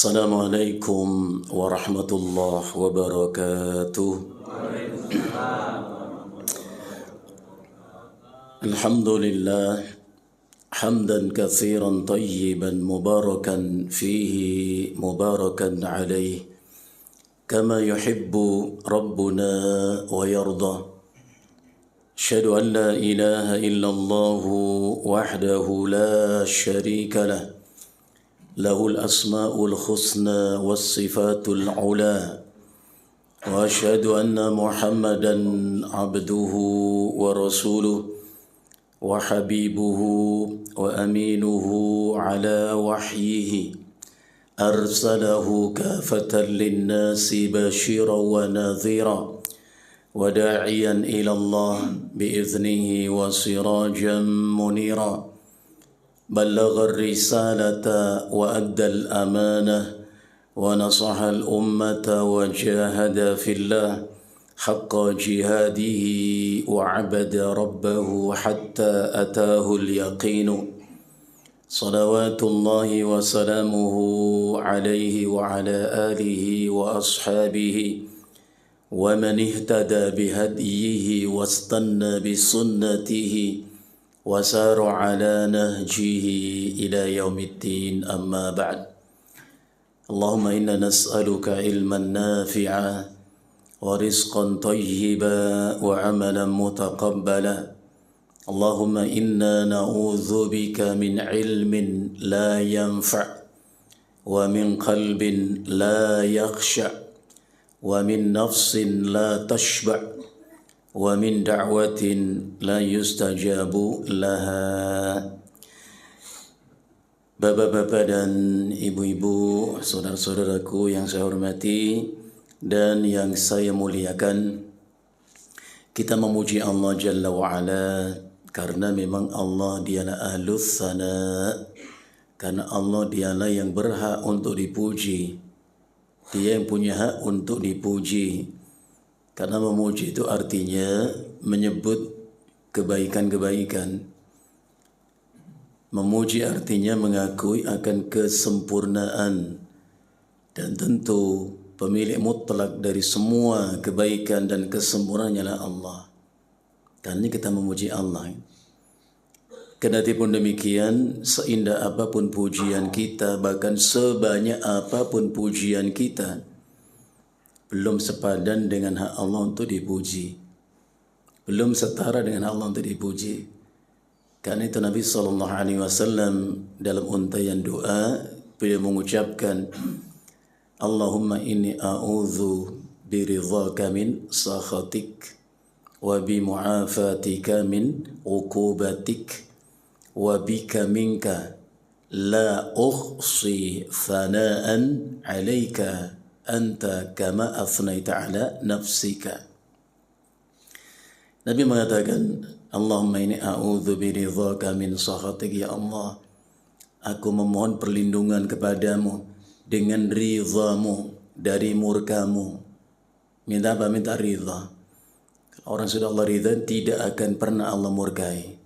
Assalamualaikum warahmatullahi wabarakatuh. Alhamdulillah hamdan katsiran tayyiban mubarakan fihi mubarakan alaih kama yuhibbu rabbuna wa yarda. Asyhadu an la ilaha illallah wahdahu la syarika lah. له الأسماء الحسنى والصفات العلى وأشهد أن محمدا عبده ورسوله وحبيبه وأمينه على وحيه أرسله كافة للناس بشيرا ونذيرا وداعيا إلى الله بإذنه وسراجا منيرا بلغ الرسالة وأدى الأمانة ونصح الأمة وجاهد في الله حق جهاده وعبد ربه حتى أتاه اليقين صلوات الله وسلامه عليه وعلى آله وأصحابه ومن اهتدى بهديه واستنى بسنته وسار على نهجه إلى يوم الدين أما بعد اللهم إنا نسألك علما نافعا ورزقا طيبا وعملا متقبلا اللهم إنا نعوذ بك من علم لا ينفع ومن قلب لا يخشع ومن نفس لا تشبع ومن دعوة لا يستجاب لها. Bapak-bapak dan ibu-ibu, saudara-saudaraku yang saya hormati dan yang saya muliakan, kita memuji Allah Jalla wa'ala karena memang Allah dialah ahlus sana, karena Allah dialah yang berhak untuk dipuji, dia yang punya hak untuk dipuji. Karena memuji itu artinya menyebut kebaikan-kebaikan. Memuji artinya mengakui akan kesempurnaan. Dan tentu pemilik mutlak dari semua kebaikan dan kesempurnaan ialah Allah. Karena kita memuji Allah. Kendatipun demikian, seindah apapun pujian kita, bahkan sebanyak apapun pujian kita, belum sepadan dengan hak Allah untuk dipuji, belum setara dengan hak Allah untuk dipuji. Karena itu Nabi SAW dalam untayan doa beliau mengucapkan, Allahumma inni a'udzu biridhaka min sakhatik wa bimu'afatika min uqubatik wa bika minka la uhsi thana'an 'alaika anta kama afnaita ala nafsika. Nabi mengatakan, Allahumma inni a'udzu biridhaka min sakhatik, ya Allah, aku memohon perlindungan kepadamu dengan ridhamu dari murkamu. Minta apa? Minta ridha. Orang sudah Allah ridha, tidak akan pernah Allah murkai.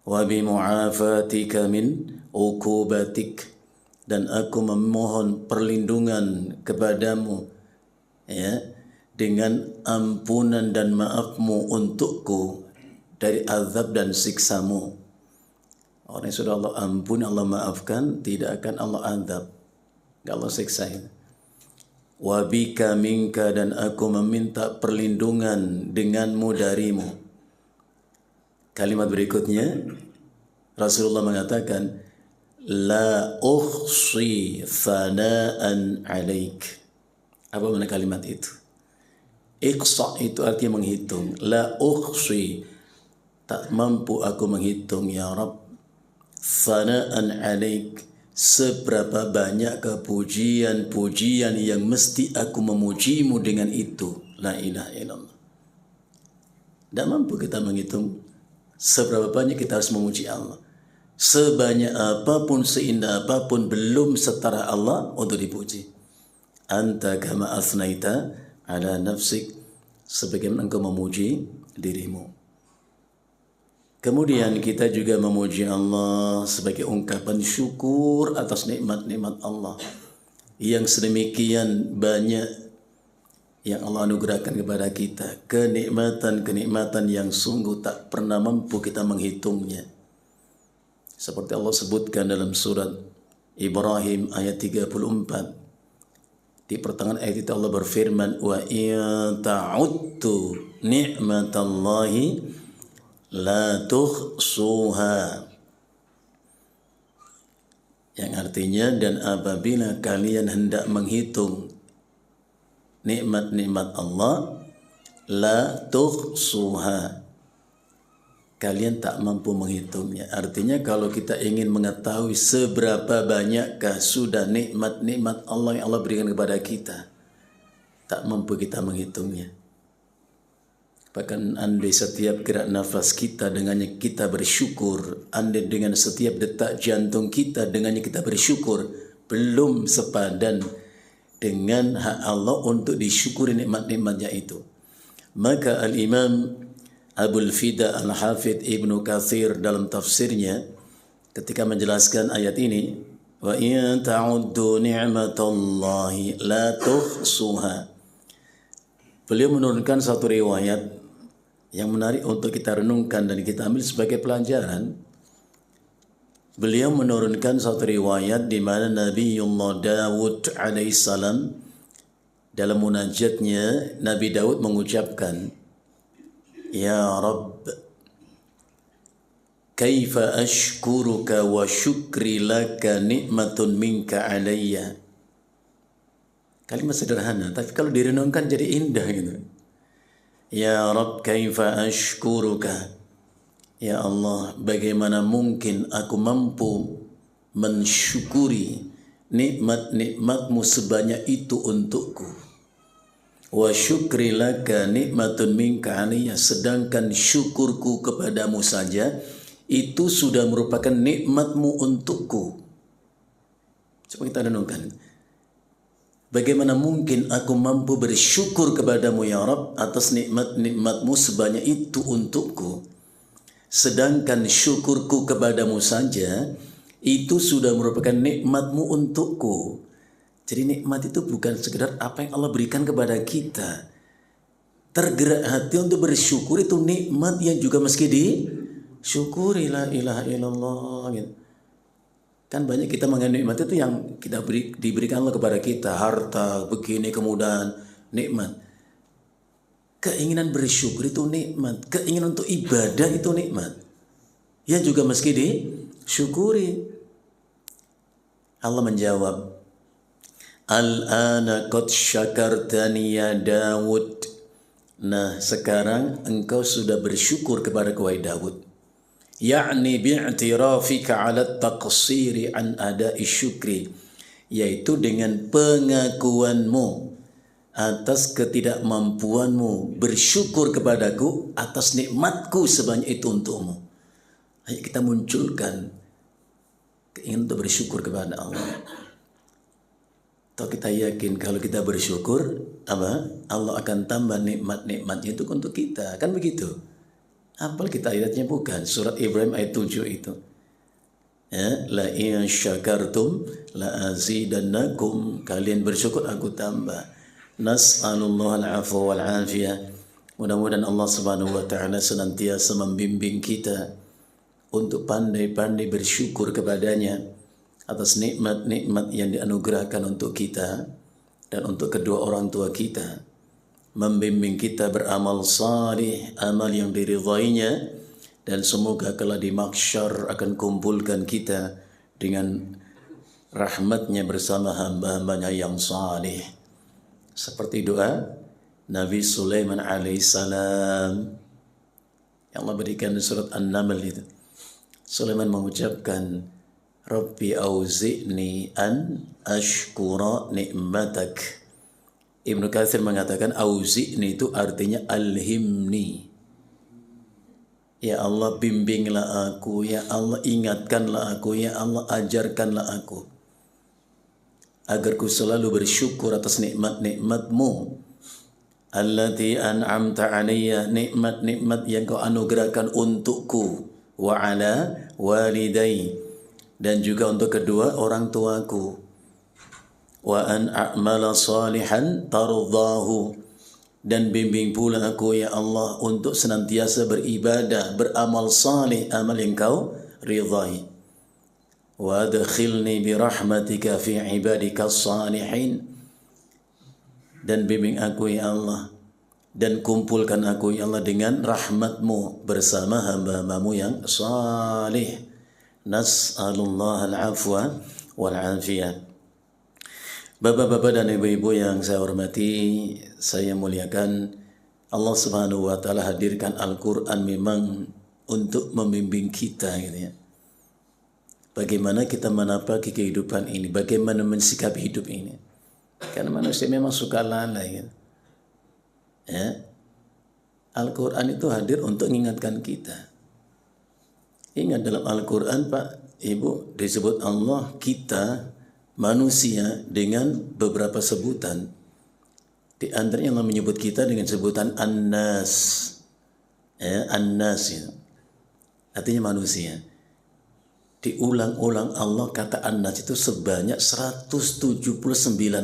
Wa bi mu'afatika min uqubatik, dan aku memohon perlindungan kepadamu ya, dengan ampunan dan maafmu untukku dari azab dan siksamu. Orang yang sudah Allah ampun, Allah maafkan, tidak akan Allah azab, tidak Allah siksain. Wa bika minka, dan aku meminta perlindungan denganmu darimu. Kalimat berikutnya Rasulullah mengatakan, La uhsi thana'an alaik. Apa makna kalimat itu? Iqsa itu artinya menghitung. La uhsi, tak mampu aku menghitung ya Rabb. Thana'an alaik, seberapa banyak kepujian-pujian yang mesti aku memujimu dengan itu. La ilaha illallah. Tidak mampu kita menghitung seberapa banyak kita harus memuji Allah. Sebanyak apapun, seindah apapun, belum setara Allah untuk dipuji. Anta kama asnaita ala nafsik, sebagaimana engkau memuji dirimu. Kemudian kita juga memuji Allah sebagai ungkapan syukur atas nikmat-nikmat Allah. yang sedemikian banyak yang Allah anugerahkan kepada kita, kenikmatan-kenikmatan yang sungguh tak pernah mampu kita menghitungnya. Seperti Allah sebutkan dalam surat Ibrahim ayat 34. Di pertengahan ayat itu Allah berfirman, wa in ta'udtu ni'matallahi la tuhsuha. Yang artinya, dan apabila kalian hendak menghitung nikmat-nikmat Allah, la tuhsuha, kalian tak mampu menghitungnya. Artinya kalau kita ingin mengetahui seberapa banyakkah sudah nikmat-nikmat Allah yang Allah berikan kepada kita, tak mampu kita menghitungnya. Bahkan andai setiap gerak nafas kita dengannya kita bersyukur, andai dengan setiap detak jantung kita dengannya kita bersyukur, belum sepadan dengan hak Allah untuk disyukuri nikmat-nikmatnya itu. Maka Al-Imam Abul Fida Al-Hafidh Ibnu Katsir dalam tafsirnya ketika menjelaskan ayat ini, wa in ta'uddu ni'matallahi la tuhsuha, beliau menurunkan satu riwayat yang menarik untuk kita renungkan dan kita ambil sebagai pelajaran. Beliau menurunkan satu riwayat di mana Nabiullah Daud alaihissalam dalam munajatnya, Nabi Daud mengucapkan, ya Rabb, kaifa ashkuruka wa syukri laka ni'matun minka alayya. Kalimat sederhana, tapi kalau direnungkan jadi indah gitu. Ya Rabb, kaifa ashkuruka, ya Allah, bagaimana mungkin aku mampu mensyukuri nikmat-nikmatmu sebanyak itu untukku. Wa syukri laka nikmatun minka aliyya, sedangkan syukurku kepadamu saja itu sudah merupakan nikmatmu untukku. Coba kita renungkan. Bagaimana mungkin aku mampu bersyukur kepadamu ya Rabb atas nikmat-nikmatmu sebanyak itu untukku, sedangkan syukurku kepadamu saja itu sudah merupakan nikmatmu untukku. Jadi nikmat itu bukan sekedar apa yang Allah berikan kepada kita. Tergerak hati untuk bersyukur itu nikmat yang juga meski disyukuri. La ilaha illallah gitu. Kan banyak kita mengenai nikmat itu yang kita diberikan Allah kepada kita, harta, begini, kemudahan, nikmat. Keinginan bersyukur itu nikmat, keinginan untuk ibadah itu nikmat, yang juga meski disyukuri. Allah menjawab, Al-ana qad syakartani ya Daud. Nah, sekarang engkau sudah bersyukur kepada wahai Daud. Ya'ni bi'tirafika 'ala taqsiri an ada'i syukri, yaitu dengan pengakuanmu atas ketidakmampuanmu bersyukur kepadaku atas nikmatku sebanyak itu untukmu. Ayo kita munculkan keinginan untuk bersyukur kepada Allah. Atau kita yakin kalau kita bersyukur, apa? Allah akan tambah nikmat-nikmatnya itu untuk kita. Kan begitu? Apal kita ayatnya bukan? Surat Ibrahim ayat 7 itu. Ya, la in syakartum la azidannakum. Kalian bersyukur aku tambah. Nas'alullah al-'afwa wal 'afiyah. Mudah-mudahan Allah Subhanahu wa taala senantiasa membimbing kita untuk pandai-pandai bersyukur kepadanya atas nikmat-nikmat yang dianugerahkan untuk kita dan untuk kedua orang tua kita. Membimbing kita beramal salih, amal yang diridhainya, dan semoga kelak di mahsyar akan kumpulkan kita dengan rahmatnya bersama hamba-hambanya yang salih. Seperti doa Nabi Sulaiman alaihissalam yang Allah berikan di surat An-Naml itu. Sulaiman mengucapkan, Rabbi auzi'ni an ashkura ni'matak. Ibnu Katsir mengatakan auzi'ni itu artinya alhimni. Ya Allah, bimbinglah aku, ya Allah ingatkanlah aku, ya Allah ajarkanlah aku agar ku selalu bersyukur atas nikmat-nikmatmu allati an'amta alayya, nikmat-nikmat yang kau anugerahkan untukku, wa ala walidai, dan juga untuk kedua orang tuaku. wa an a'mala salihan tardahu, dan bimbing pula aku ya Allah untuk senantiasa beribadah, beramal salih, amal yang kau ridhai. Wa adkhilni bi rahmatika fi ibadika salihin, dan bimbing aku ya Allah dan kumpulkan aku ya Allah dengan rahmatmu bersama hamba-hambamu yang salih. Nas'alullah al-afwa wal afiyah. Bapak-bapak dan ibu-ibu yang saya hormati, saya muliakan, Allah Subhanahu wa taala hadirkan Al-Qur'an memang untuk membimbing kita gitu ya. Bagaimana kita menapaki kehidupan ini, bagaimana mensikapi hidup ini. Karena manusia memang suka lalai gitu. Ya. Al-Qur'an itu hadir untuk mengingatkan kita. Ingat dalam Al-Qur'an Pak, Ibu, disebut Allah kita manusia dengan beberapa sebutan. Di antaranya Allah menyebut kita dengan sebutan An-Nas. Ya, An-Nas ya. Artinya manusia. Diulang-ulang Allah kata An-Nas itu sebanyak 179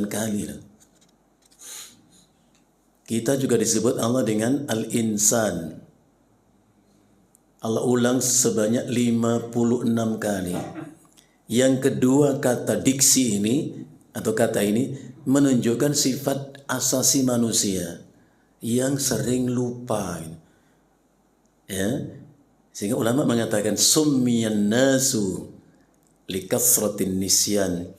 kali. Kita juga disebut Allah dengan Al-Insan. Allah ulang sebanyak 56 kali. Yang kedua, kata diksi ini atau kata ini menunjukkan sifat asasi manusia yang sering lupa. Ya. Sehingga ulama mengatakan summiyan nasu likasratin nisyan.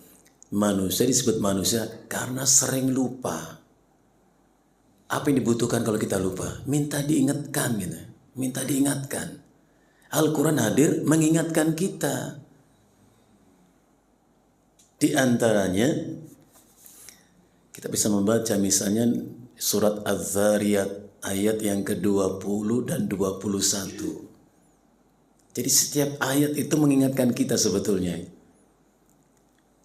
Manusia disebut manusia karena sering lupa. Apa yang dibutuhkan kalau kita lupa? Minta diingatkan gitu. Minta diingatkan. Al-Quran hadir mengingatkan kita. Di antaranya kita bisa membaca misalnya surat Az-Zariyat ayat yang ke-20 dan 21. Jadi setiap ayat itu mengingatkan kita sebetulnya.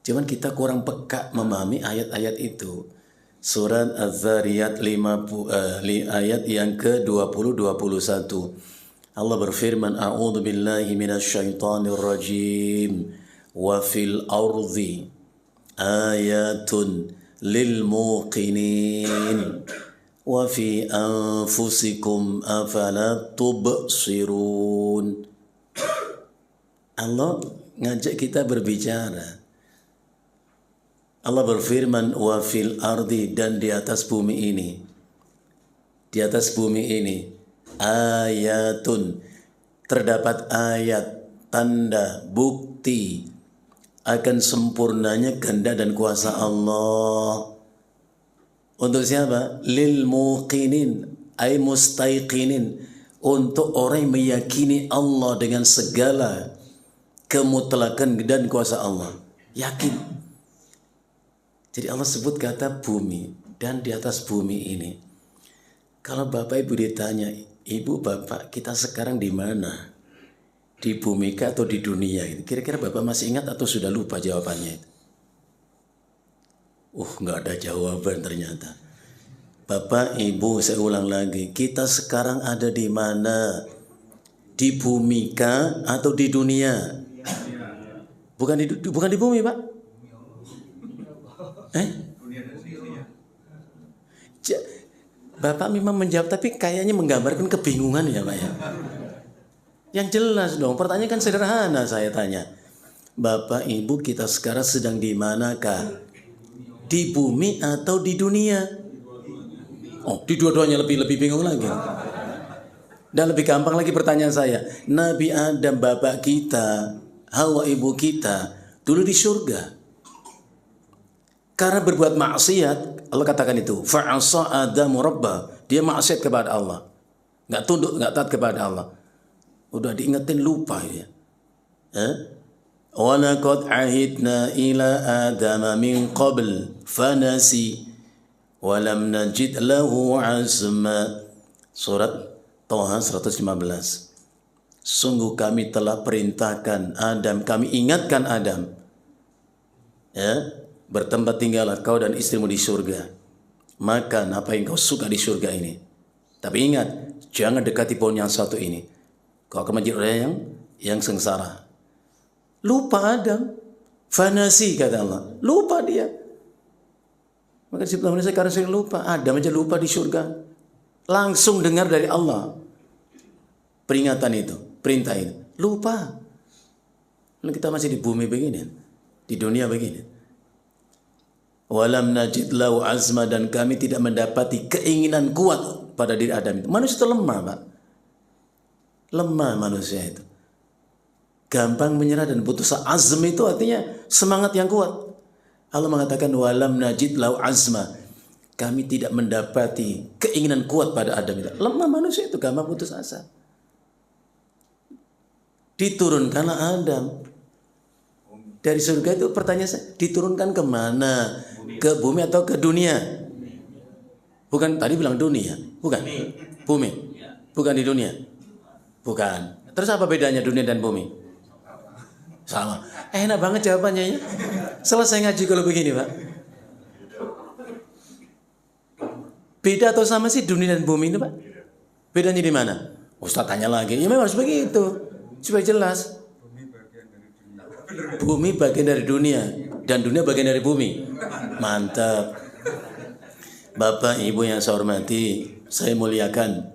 Cuman kita kurang peka memahami ayat-ayat itu. Surat Az-Zariyat ayat yang ke-20 21. Allah berfirman, A'udzu billahi minasyaitonir rajim. Wa fil ardi ayatun lil muqinin wa fi anfusikum afala tubsirun. Allah ngajak kita berbicara. Allah berfirman wa fil ardi, dan di atas bumi ini. Di atas bumi ini ayatun, terdapat ayat, tanda, bukti akan sempurnanya kehendak dan kuasa Allah. Untuk siapa? Lil muqinin ay mustaiqinin, untuk orang yang meyakini Allah dengan segala kemutlakan dan kuasa Allah. Yakin. Jadi Allah sebut kata bumi, dan di atas bumi ini. Kalau Bapak Ibu ditanya, Ibu Bapak kita sekarang di mana? Di bumi kah atau di dunia? Kira-kira Bapak masih ingat atau sudah lupa jawabannya? Nggak ada jawaban ternyata. Bapak, Ibu, saya ulang lagi. Kita sekarang ada di mana? Di bumi kah atau di dunia? Bukan di bumi, Pak. Bapak memang menjawab, tapi kayaknya menggambarkan kebingungan ya, Pak ya. Yang jelas dong, pertanyaan kan sederhana saya tanya. Bapak, Ibu, kita sekarang sedang di manakah? Di bumi atau di dunia? Di dua-duanya lebih bingung lagi. Dan lebih gampang lagi pertanyaan saya. Nabi Adam, bapak kita, Hawa ibu kita, dulu di surga. Karena berbuat maksiat, Allah katakan itu, fa'asa Adamu rabbah, dia maksiat kepada Allah. Enggak tunduk, enggak taat kepada Allah. Udah diingetin lupa ya. Wa laqad ahidna ila Adama min qabl fanasi wa lam najid lahu azma. Surat Toha 115. Sungguh kami telah perintahkan Adam, kami ingatkan Adam. Bertempat tinggallah kau dan istrimu di surga. Makan apa yang kau suka di surga ini. Tapi ingat, jangan dekati pohon yang satu ini. Kau akan menjadi orang yang sengsara. Lupa Adam. Fanasi kata Allah. Lupa dia. Maka dicipta manusia karena sering lupa. Adam aja lupa di surga. Langsung dengar dari Allah peringatan itu, perintah itu. Lupa. Lalu kita masih di bumi begini, di dunia begini. Walam najid lahu azma, dan kami tidak mendapati keinginan kuat pada diri Adam itu. Manusia itu lemah, Pak. Lemah manusia itu. Gampang menyerah dan putus asa. Azm itu artinya semangat yang kuat. Allah mengatakan walam najid lahu azma. Kami tidak mendapati keinginan kuat pada Adam itu. Lemah manusia itu, gampang putus asa. Diturunkanlah Adam dari surga itu. Pertanyaan saya, diturunkan kemana? Ke bumi atau ke dunia? Bukan, tadi bilang dunia. Bukan, bumi. Bukan di dunia. Bukan. Terus apa bedanya dunia dan bumi? Sama. Enak banget jawabannya ya. Selesai ngaji kalau begini, Pak. Beda atau sama sih dunia dan bumi ini, Pak? Bedanya di mana? Ustaz tanya lagi. Ya memang harus begitu. Supaya jelas. Bumi bagian dari dunia dan dunia bagian dari bumi. Mantap. Bapak Ibu yang saya hormati, saya muliakan.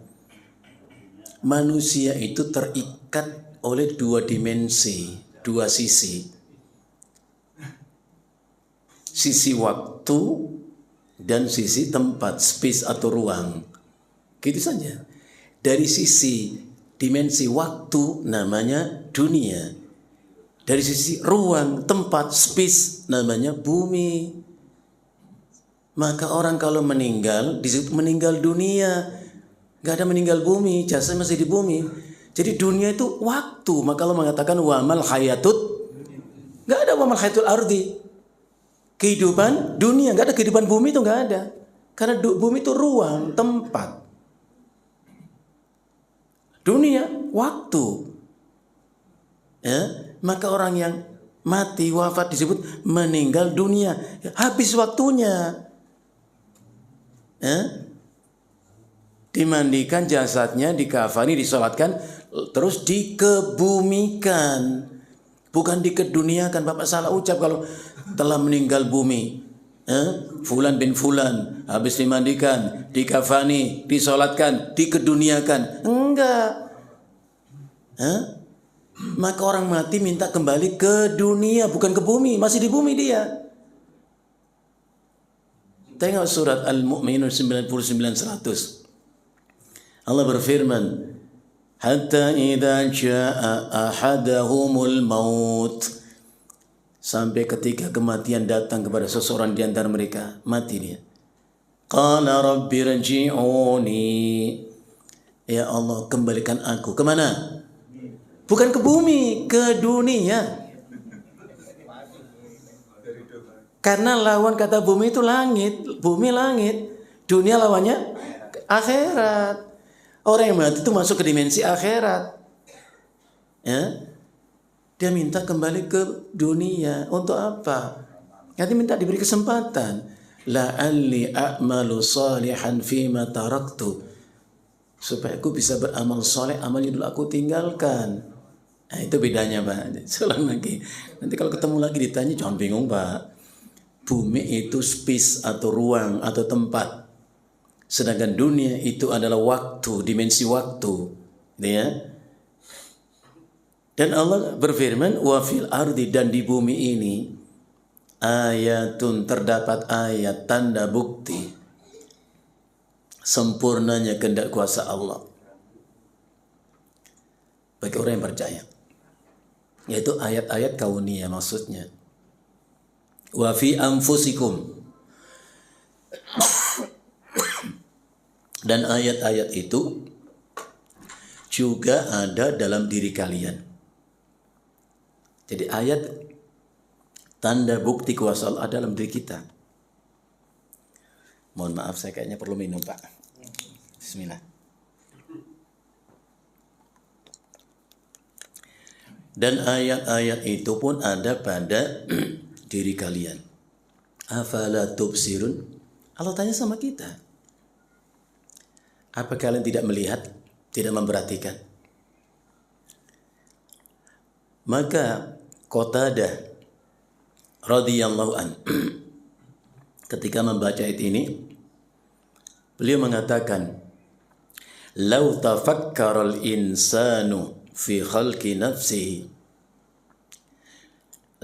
Manusia itu terikat oleh dua dimensi, dua sisi. Sisi waktu dan sisi tempat, space atau ruang. Gitu saja. Dari sisi dimensi waktu namanya dunia. Dari sisi ruang, tempat, space namanya bumi. Maka orang kalau meninggal, disebut meninggal dunia. Gak ada meninggal bumi, jasanya masih di bumi. Jadi dunia itu waktu. Maka Allah mengatakan wamal hayatut. Gak ada wamal hayatul ardi. Kehidupan dunia, gak ada kehidupan bumi itu gak ada. Karena bumi itu ruang, tempat. Dunia, waktu. Ya, maka orang yang mati, wafat disebut meninggal dunia. Habis waktunya. Ya. Dimandikan jasadnya, dikafani, disolatkan, terus dikebumikan. Bukan dikeduniakan. Bapak salah ucap kalau telah meninggal bumi. Fulan bin Fulan habis dimandikan, dikafani, disolatkan, dikeduniakan. Enggak. Maka orang mati minta kembali ke dunia, bukan ke bumi. Masih di bumi dia. Tengok surat Al-Mu'minun 99-100. Allah berfirman, hatta idza jaa ahadahumul maut, sampai ketika kematian datang kepada seseorang di antara mereka, mati dia. Qala rabbi rji'uni, ya Allah kembalikan aku. Kemana? Bukan ke bumi, ke dunia. Karena lawan kata bumi itu langit, bumi langit, dunia lawannya akhirat. Orang yang mati itu masuk ke dimensi akhirat. Ya. Dia minta kembali ke dunia. Untuk apa? Nanti minta diberi kesempatan. La'alli a'malu salihan fima taraktu. Supaya aku bisa beramal soleh, amal yang dulu aku tinggalkan. Nah, itu bedanya, Pak. Selang lagi. Nanti kalau ketemu lagi ditanya, jangan bingung, Pak. Bumi itu space atau ruang atau tempat. Sedangkan dunia itu adalah waktu, dimensi waktu. Ya. Dan Allah berfirman, wa fil ardi, dan di bumi ini ayatun, terdapat ayat, tanda bukti sempurnanya kehendak kuasa Allah bagi orang yang percaya. Yaitu ayat-ayat kauniyah maksudnya. Wa fi anfusikum, dan ayat-ayat itu juga ada dalam diri kalian. Jadi ayat tanda bukti kuasa Allah ada dalam diri kita. Mohon maaf, saya kayaknya perlu minum, Pak. Bismillah. Dan ayat-ayat itu pun ada pada diri kalian. Afala tubsirun? Allah tanya sama kita. Apa kalian tidak melihat, tidak memperhatikan? Maka Qatadah radhiyallahu an ketika membaca ayat ini, beliau mengatakan, "Lau tafakkara al-insanu fi khalqi nafsihi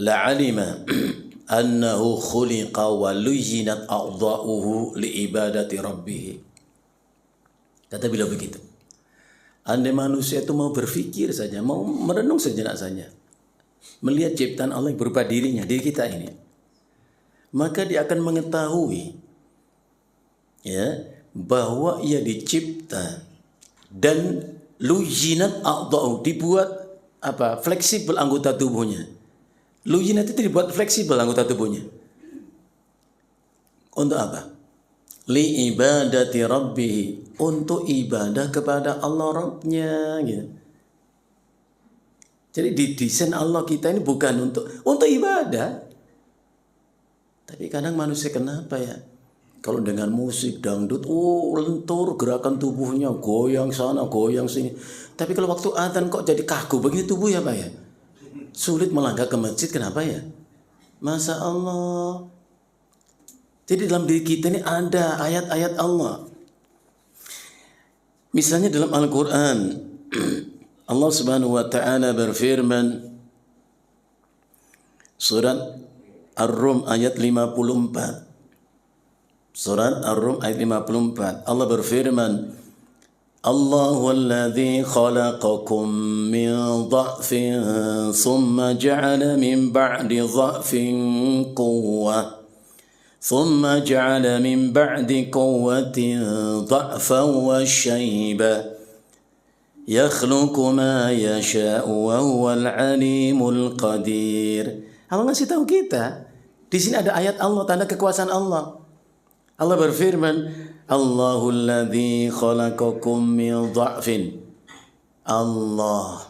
la'alima annahu khuliqa wa luyyinat a'dha'uhu liibadati rabbih." Kata beliau begitu. Andai manusia itu mau berpikir saja, mau merenung sejenak saja, melihat ciptaan Allah yang berupa dirinya, diri kita ini, maka dia akan mengetahui ya bahwa ia dicipta dan luyyinat a'dha'uhu, dibuat apa? Fleksibel anggota tubuhnya. Luyyinat itu dibuat fleksibel anggota tubuhnya. Untuk apa? Li ibadati rabbih, untuk ibadah kepada Allah Rabbnya gitu. Jadi didesain Allah kita ini bukan untuk ibadah. Tapi kadang manusia kenapa ya? Kalau dengan musik dangdut, lentur gerakan tubuhnya, goyang sana, goyang sini. Tapi kalau waktu adzan kok jadi kaku begini tubuh ya Pak ya? Sulit melangkah ke masjid, kenapa ya? Masya Allah. Jadi dalam diri kita ini ada ayat-ayat Allah. Misalnya dalam Al-Quran, Allah Subhanahu wa Ta'ala berfirman, surat Ar-Rum ayat 54. Surat Ar-Rum ayat 54. Allah berfirman, Allahu alladhi khalaqakum min dha'fin thumma ja'ala min ba'di dha'fin quwwah. ثم جعل من بعد قوة ضعفا وشيبا يخلق ما يشاء وهو العليم القدير. Allah ngasih tahu kita di sini ada ayat Allah, tanda kekuasaan Allah. Allah berfirman, Allahul ladzi khalaqakum min dha'fin. Allah,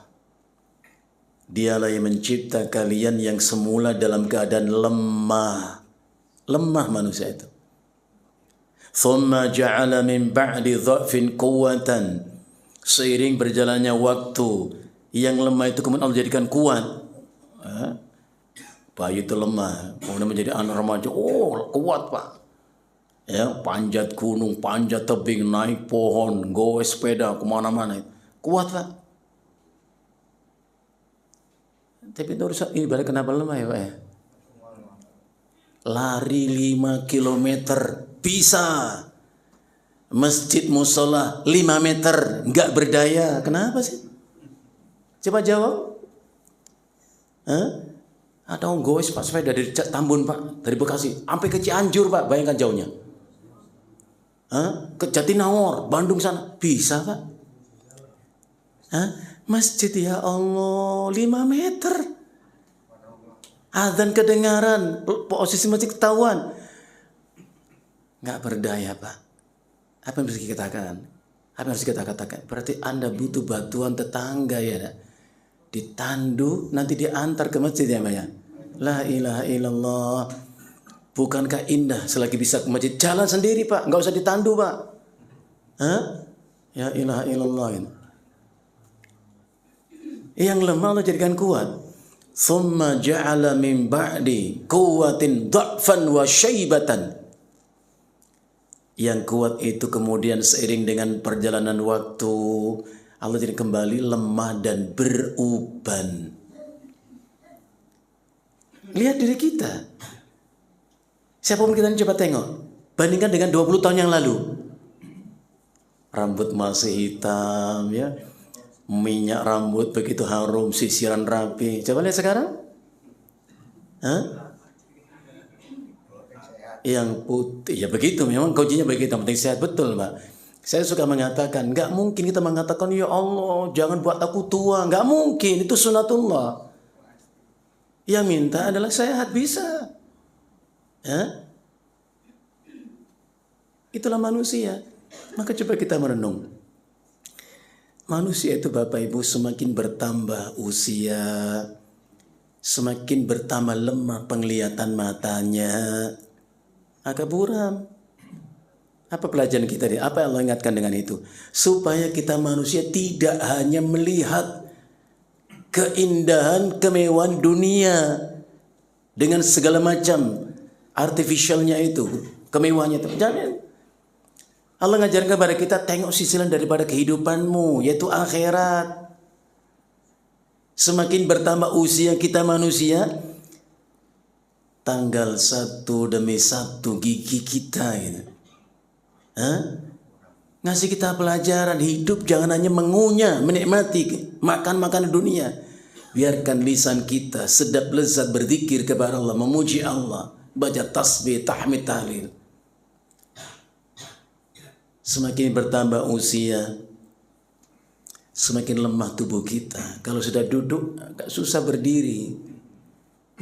dialah yang mencipta kalian yang semula dalam keadaan lemah. Lemah manusia itu. Thumma ja'ala min ba'di dha'fin quwwatan. Seiring berjalannya waktu, yang lemah itu kemudian Allah jadikan kuat. Bayi itu lemah, kemudian menjadi anak remaja, kuat Pak. Ya, panjat gunung, panjat tebing, naik pohon, goes sepeda kemana-mana. Kuat Pak. Tapi itu ibarat kenapa lemah ya Pak ya? Lari 5 kilometer bisa. Masjid musola 5 meter nggak berdaya. Kenapa sih? Coba jawab. Ada orang goes Pak sepeda dari Tambun Pak, dari Bekasi sampai ke Cianjur Pak, bayangkan jauhnya. Ke Jatinangor, Bandung sana bisa Pak. Masjid ya Allah 5 meter. Adzan kedengaran, posisi masjid ketahuan. Nggak berdaya Pak. Apa yang harus kita katakan? Apa yang harus kita katakan? Berarti Anda butuh bantuan tetangga ya. Ditandu, nanti diantar ke masjid ya Pak ya. La ilaha illallah. Bukankah indah selagi bisa ke masjid? Jalan sendiri Pak, nggak usah ditandu Pak. Ya ilaha illallah. Yang lemah Allah jadikan kuat. Thumma ja'ala min ba'di quwwatin dha'fan wa syaibatan. Yang kuat itu kemudian seiring dengan perjalanan waktu Allah jadi kembali lemah dan beruban. Lihat diri kita. Siapapun kita coba tengok, bandingkan dengan 20 tahun yang lalu. Rambut masih hitam ya. Minyak rambut begitu harum, sisiran rapi. Coba lihat sekarang. Yang putih. Ya begitu, memang kuncinya begitu. Yang penting sehat, betul Pak. Saya suka mengatakan, nggak mungkin kita mengatakan, ya Allah, jangan buat aku tua. Nggak mungkin, itu sunatullah. Yang minta adalah sehat, bisa. Itulah manusia. Maka coba kita merenung. Manusia itu Bapak Ibu semakin bertambah usia, semakin bertambah lemah penglihatan matanya, agak buram. Apa pelajaran kita ini? Apa yang Allah ingatkan dengan itu? Supaya kita manusia tidak hanya melihat keindahan, kemewahan dunia dengan segala macam artificialnya itu, kemewahannya itu. Jangan. Allah ngajarkan kepada kita, tengok sisi lain daripada kehidupanmu, yaitu akhirat. Semakin bertambah usia kita manusia, tanggal satu demi satu gigi kita gitu. Ngasih kita pelajaran hidup, jangan hanya mengunyah, menikmati makan dunia. Biarkan lisan kita sedap lezat berzikir kepada Allah, memuji Allah, baca tasbih, tahmid, tahlil. Semakin bertambah usia, semakin lemah tubuh kita. Kalau sudah duduk, agak susah berdiri.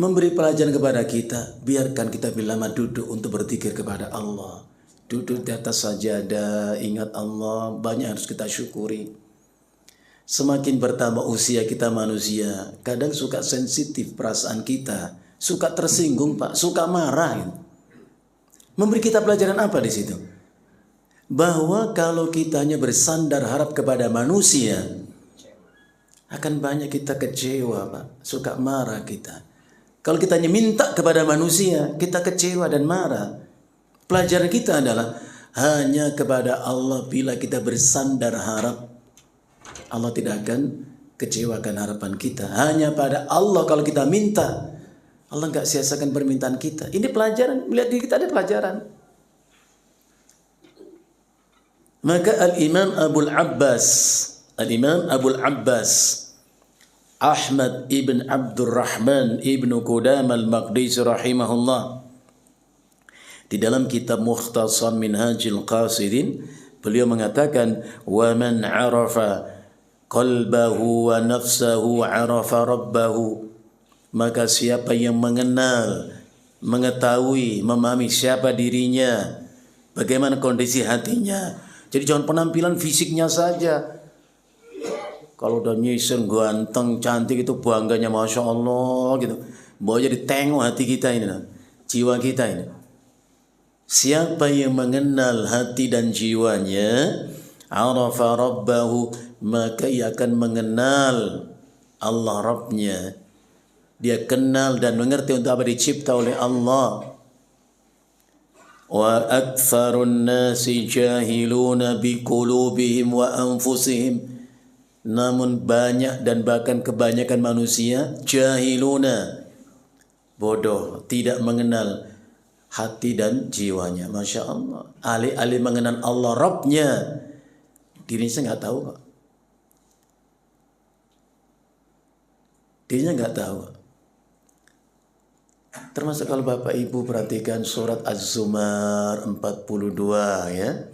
Memberi pelajaran kepada kita, biarkan kita bila lama duduk untuk berzikir kepada Allah. Duduk di atas sajadah, ingat Allah, banyak harus kita syukuri. Semakin bertambah usia kita manusia, kadang suka sensitif perasaan kita, suka tersinggung Pak, suka marah. Memberi kita pelajaran apa di situ? Bahwa kalau kita hanya bersandar harap kepada manusia, akan banyak kita kecewa Pak, suka marah kita. Kalau kita hanya minta kepada manusia, kita kecewa dan marah. Pelajaran kita adalah hanya kepada Allah bila kita bersandar harap, Allah tidak akan kecewakan harapan kita. Hanya pada Allah kalau kita minta, Allah nggak sia-siakan permintaan kita. Ini pelajaran, melihat diri kita ada pelajaran. Maka Al-Imam Abul Abbas Ahmad ibn Abdurrahman ibn Qudam al-Maqdisi rahimahullah, di dalam kitab Mukhtasar Minhajil Qasidin, beliau mengatakan, wa man arafa qalbahu wa nafsahu arafa rabbahu, maka siapa yang mengenal, mengetahui, memahami siapa dirinya, bagaimana kondisi hatinya. Jadi jangan penampilan fisiknya saja. Kalau udah nyisir ganteng, cantik itu bangganya Masya Allah gitu. Bahwa jadi tengok hati kita ini, jiwa kita ini. Siapa yang mengenal hati dan jiwanya, arafa rabbahu, maka ia akan mengenal Allah Rabbnya. Dia kenal dan mengerti untuk apa dicipta oleh Allah. Wa aktsarun nasi jahiluna biqulubihim wa anfusihim, namun banyak dan bahkan kebanyakan manusia jahiluna, bodoh, tidak mengenal hati dan jiwanya. Masya Allah, alih-alih mengenal Allah Rabbnya, dirinya nggak tahu kok. Dirinya nggak tahu. Termasuk kalau Bapak Ibu perhatikan surat Az-Zumar 42 ya.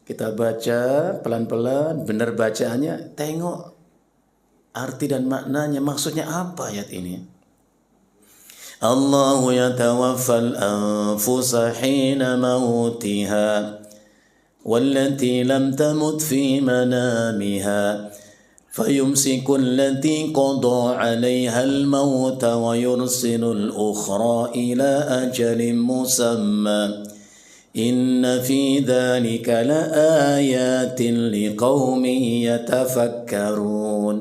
Kita baca pelan-pelan, benar bacaannya, tengok arti dan maknanya, maksudnya apa ayat ini. Allahu yatawaffal anfusa hina mautiha wallati lam tamut fi manamiha فيمسك التي قضى عليها الموت ويرسل الأخرى إلى أجل مسمى إن في ذلك لآيات لقوم يتفكرون.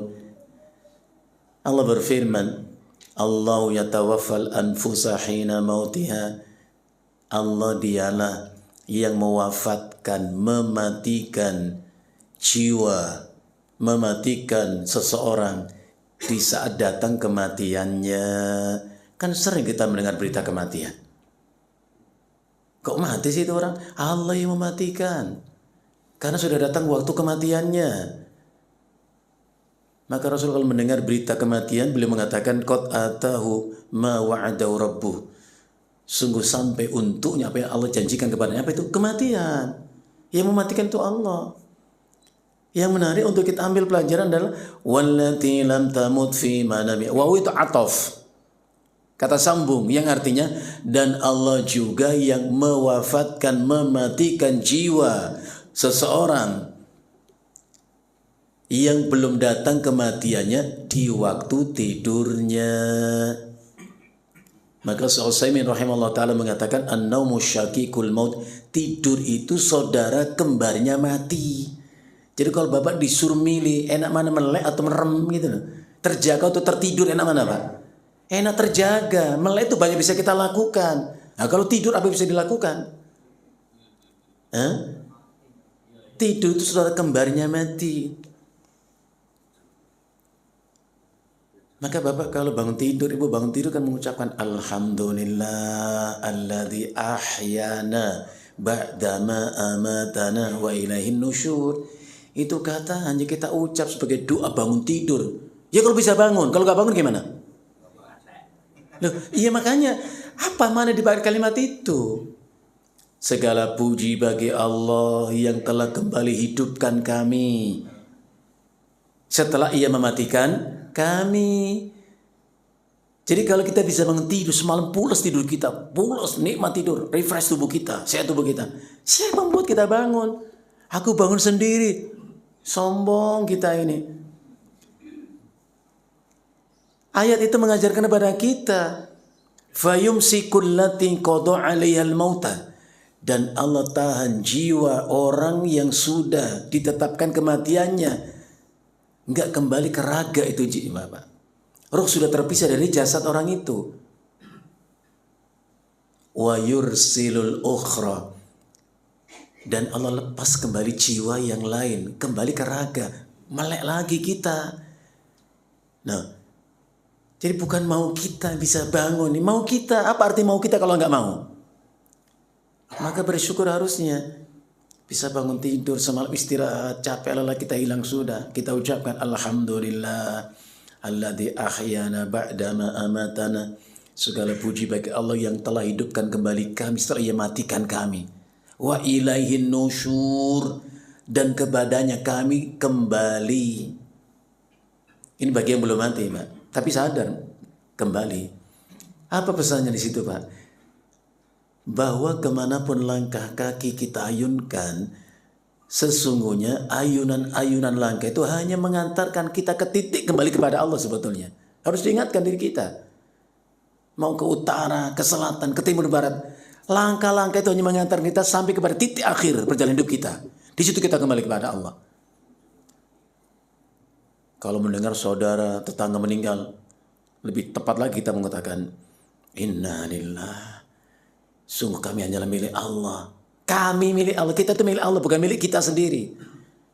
Allah berfirman, Allah yatawaffal anfusa hina mautiha, Allah dialah yang mewafatkan, mematikan jiwa, mematikan seseorang di saat datang kematiannya. Kan sering kita mendengar berita kematian. Kok mati sih itu orang? Allah yang mematikan, karena sudah datang waktu kematiannya. Maka Rasul kalau mendengar berita kematian, beliau mengatakan, qad atahu ma wa'adahu rabbuh, sungguh sampai untuknya apa yang Allah janjikan kepadanya. Apa itu? Kematian. Yang mematikan itu Allah. Yang menarik untuk kita ambil pelajaran adalah wallati lam tamut fi manami. Waw itu ataf, kata sambung yang artinya dan Allah juga yang mewafatkan, mematikan jiwa seseorang yang belum datang kematiannya di waktu tidurnya. Maka Syekh Utsaimin rahimahullah taala mengatakan an-naumu syaqiqul maut, tidur itu saudara kembarnya mati. Jadi kalau Bapak disuruh milih enak mana, melek atau merem gitu loh, terjaga atau tertidur, enak mana Pak? Enak terjaga. Melek itu banyak bisa kita lakukan. Nah, kalau tidur apa bisa dilakukan? Tidur itu saudara kembarnya mati. Maka bapak kalau bangun tidur, ibu bangun tidur kan mengucapkan Alhamdulillah alladzi ahyana ba'dama amatana wa ilaihin nusyur. Itu kata hanya kita ucap sebagai doa bangun tidur. Ya kalau bisa bangun, kalau nggak bangun gimana? Loh, iya makanya apa mana di balik kalimat itu? Segala puji bagi Allah yang telah kembali hidupkan kami setelah ia mematikan kami. Jadi kalau kita bisa bangun tidur semalam pulas tidur kita, pulas nikmat tidur, refresh tubuh kita, sehat tubuh kita. Siapa yang membuat kita bangun? Aku bangun sendiri. Sombong kita ini. Ayat itu mengajarkan kepada kita, fayumsikul lati qada 'alaihal mauta. Dan Allah tahan jiwa orang yang sudah ditetapkan kematiannya, enggak kembali ke raga itu Bapak. Roh sudah terpisah dari jasad orang itu. Wa yursilul ukhra. Dan Allah lepas kembali jiwa yang lain, kembali ke raga, melek lagi kita. Nah, jadi bukan mau kita bisa bangun, mau kita, apa arti mau kita kalau enggak mau? Maka bersyukur harusnya bisa bangun tidur semalam istirahat, capek lelah kita hilang sudah. Kita ucapkan Alhamdulillah alladzi ahyana ba'dama amatana. Segala puji bagi Allah yang telah hidupkan kembali kami setelah ia matikan kami. Wa ilaihin nusyur, dan kepadanya kami kembali. Ini bagi yang belum mati, Pak, tapi sadar kembali. Apa pesannya di situ, Pak? Bahwa kemanapun langkah kaki kita ayunkan, sesungguhnya ayunan-ayunan langkah itu hanya mengantarkan kita ke titik kembali kepada Allah sebetulnya. Harus diingatkan diri kita. Mau ke utara, ke selatan, ke timur, barat. Langkah-langkah itu hanya mengantarkan kita sampai kepada titik akhir perjalanan hidup kita. Di situ kita kembali kepada Allah. Kalau mendengar saudara, tetangga meninggal, lebih tepat lagi kita mengatakan, Inna lillahi. Sungguh kami hanyalah milik Allah. Kami milik Allah. Kita itu milik Allah, bukan milik kita sendiri.